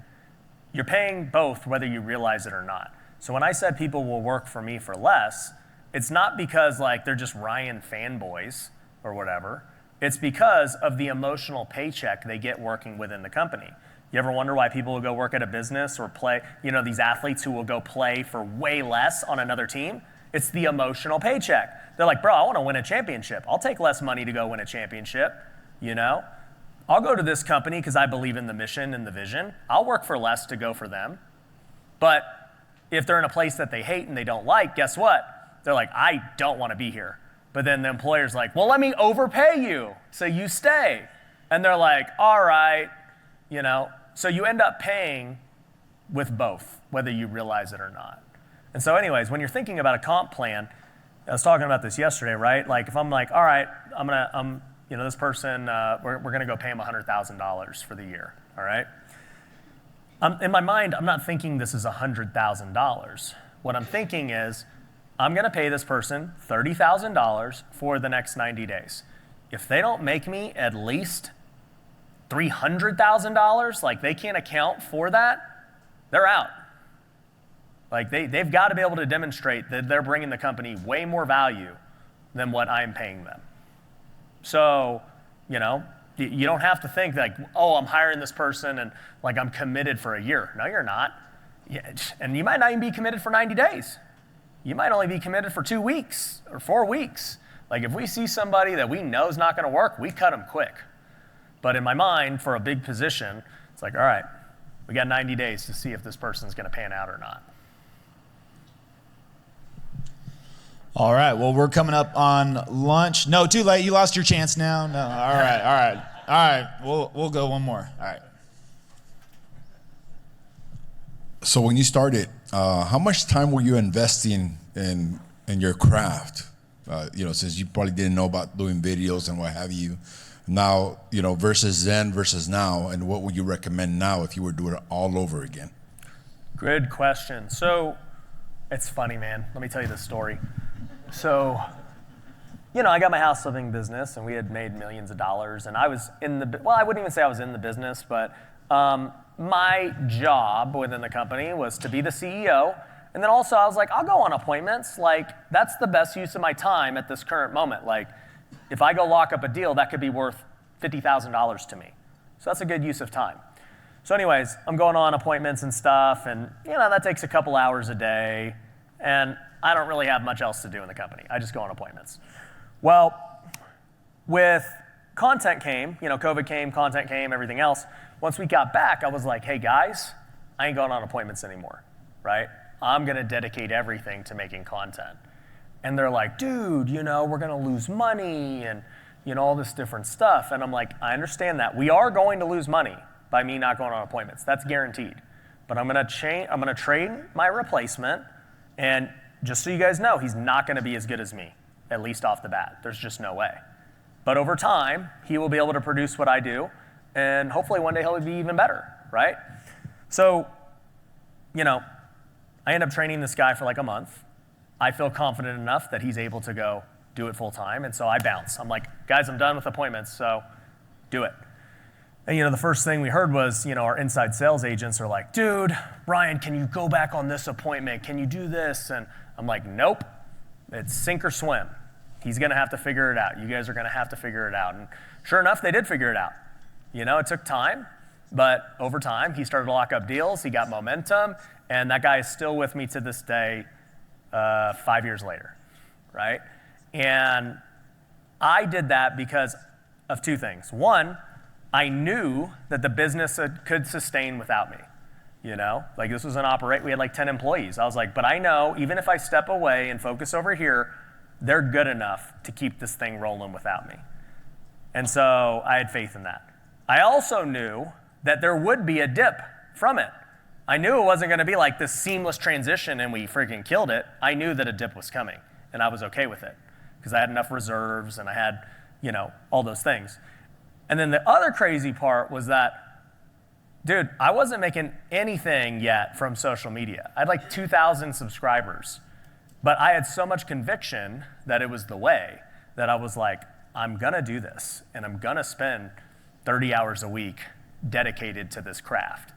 You're paying both whether you realize it or not. So when I said people will work for me for less, it's not because like they're just Ryan fanboys or whatever. It's because of the emotional paycheck they get working within the company. You ever wonder why people will go work at a business or play, these athletes who will go play for way less on another team? It's the emotional paycheck. They're like, bro, I want to win a championship. I'll take less money to go win a championship, I'll go to this company because I believe in the mission and the vision. I'll work for less to go for them. But if they're in a place that they hate and they don't like, guess what? They're like, I don't want to be here. But then the employer's like, well, let me overpay you so you stay. And they're like, all right, So you end up paying with both, whether you realize it or not. And so anyways, when you're thinking about a comp plan, I was talking about this yesterday, right? Like if I'm like, all right, this person, we're going to go pay him $100,000 for the year, all right? In my mind, I'm not thinking this is $100,000. What I'm thinking is, I'm going to pay this person $30,000 for the next 90 days. If they don't make me at least $300,000, like they can't account for that, they're out. Like they've got to be able to demonstrate that they're bringing the company way more value than what I'm paying them. So, you don't have to think like, oh, I'm hiring this person and like I'm committed for a year. No, you're not. And you might not even be committed for 90 days. You might only be committed for 2 weeks or 4 weeks. Like if we see somebody that we know is not going to work, we cut them quick. But in my mind, for a big position, it's like, all right, we got 90 days to see if this person's going to pan out or not. All right. Well, we're coming up on lunch. No, too late. You lost your chance now. No. All right. We'll go one more. All right. So when you started, how much time were you investing in your craft? Since you probably didn't know about doing videos and what have you. Now, versus then versus now, and what would you recommend now if you were doing it all over again? Good question. So it's funny, man. Let me tell you this story. So, I got my house flipping business, and we had made millions of dollars, and I was I wouldn't even say I was in the business, but my job within the company was to be the CEO, and then also I was like, I'll go on appointments. Like, that's the best use of my time at this current moment. Like, if I go lock up a deal, that could be worth $50,000 to me. So that's a good use of time. So anyways, I'm going on appointments and stuff, and that takes a couple hours a day, and I don't really have much else to do in the company. I just go on appointments. Well, with content came, COVID came, content came, everything else. Once we got back, I was like, hey guys, I ain't going on appointments anymore, right? I'm gonna dedicate everything to making content. And they're like, dude, we're gonna lose money and all this different stuff. And I'm like, I understand that. We are going to lose money by me not going on appointments. That's guaranteed. But I'm gonna trade my replacement, and just so you guys know, he's not gonna be as good as me, at least off the bat. There's just no way. But over time, he will be able to produce what I do, and hopefully one day he'll be even better, right? So, I end up training this guy for like a month. I feel confident enough that he's able to go do it full time, and so I bounce. I'm like, guys, I'm done with appointments, so do it. And the first thing we heard was, our inside sales agents are like, dude, Ryan, can you go back on this appointment? Can you do this? And I'm like, nope, it's sink or swim. He's gonna have to figure it out. You guys are gonna have to figure it out. And sure enough, they did figure it out. It took time, but over time, he started to lock up deals, he got momentum, and that guy is still with me to this day, 5 years later, right? And I did that because of two things. One, I knew that the business could sustain without me. This was we had like 10 employees. I was like, but I know even if I step away and focus over here, they're good enough to keep this thing rolling without me. And so I had faith in that. I also knew that there would be a dip from it. I knew it wasn't gonna be like this seamless transition and we freaking killed it. I knew that a dip was coming and I was okay with it because I had enough reserves and I had, all those things. And then the other crazy part was that, dude, I wasn't making anything yet from social media. I had like 2,000 subscribers, but I had so much conviction that it was the way that I was like, I'm gonna do this and I'm gonna spend 30 hours a week dedicated to this craft,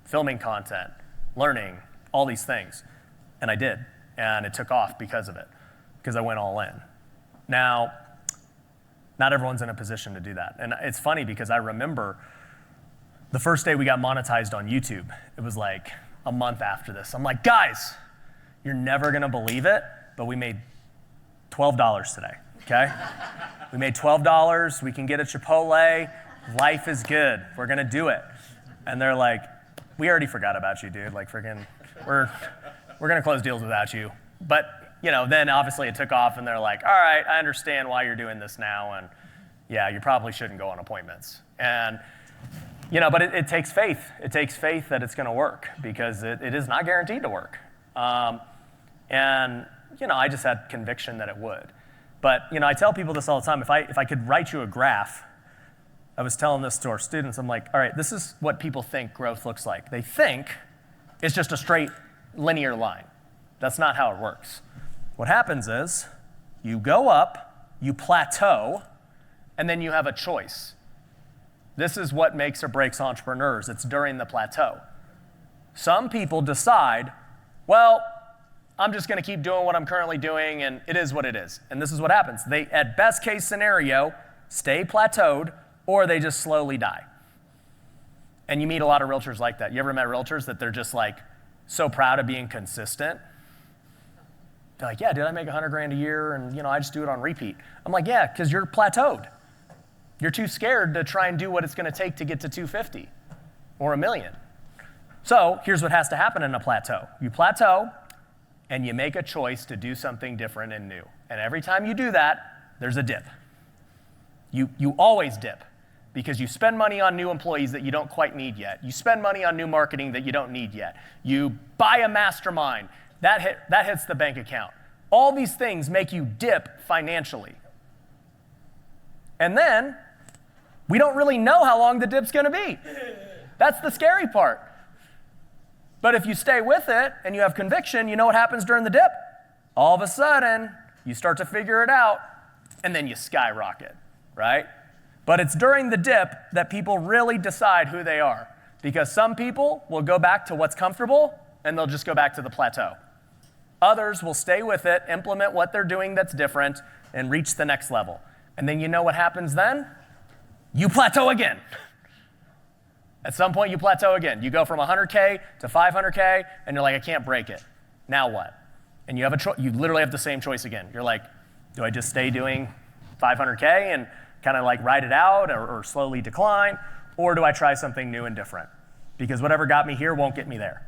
filming content, learning, all these things. And I did, and it took off because of it, because I went all in. Now, not everyone's in a position to do that. And it's funny because I remember the first day we got monetized on YouTube, it was like a month after this. I'm like, guys, you're never gonna believe it, but we made $12 today, okay? We made $12, we can get a Chipotle, life is good, we're gonna do it. And they're like, we already forgot about you, dude. Like freaking, we're gonna close deals without you. But then obviously it took off and they're like, all right, I understand why you're doing this now. And yeah, you probably shouldn't go on appointments. And, but it takes faith. It takes faith that it's gonna work because it is not guaranteed to work. And I just had conviction that it would. But, I tell people this all the time. If I could write you a graph, I was telling this to our students, I'm like, all right, this is what people think growth looks like. They think it's just a straight linear line. That's not how it works. What happens is you go up, you plateau, and then you have a choice. This is what makes or breaks entrepreneurs. It's during the plateau. Some people decide, well, I'm just gonna keep doing what I'm currently doing and it is what it is. And this is what happens. They, at best case scenario, stay plateaued or they just slowly die. And you meet a lot of realtors like that. You ever met realtors that they're just like so proud of being consistent? They're like, yeah, dude, I make 100 grand a year and I just do it on repeat. I'm like, yeah, because you're plateaued. You're too scared to try and do what it's gonna take to get to 250 or $1 million. So here's what has to happen in a plateau. You plateau and you make a choice to do something different and new. And every time you do that, there's a dip. You always dip because you spend money on new employees that you don't quite need yet. You spend money on new marketing that you don't need yet. You buy a mastermind. That hits the bank account. All these things make you dip financially. And then, we don't really know how long the dip's gonna be. That's the scary part. But if you stay with it and you have conviction, you know what happens during the dip? All of a sudden, you start to figure it out, and then you skyrocket, right? But it's during the dip that people really decide who they are. Because some people will go back to what's comfortable, and they'll just go back to the plateau. Others will stay with it, implement what they're doing that's different, and reach the next level. And then you know what happens then? You plateau again. At some point, you plateau again. You go from 100K to 500K, and you're like, I can't break it. Now what? And you have a choice. You literally have the same choice again. You're like, do I just stay doing 500K and kind of like ride it out or slowly decline, or do I try something new and different? Because whatever got me here won't get me there.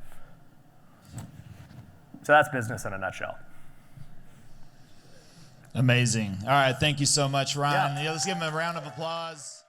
So that's business in a nutshell. Amazing. All right, thank you so much, Ryan. Yeah. Let's give him a round of applause.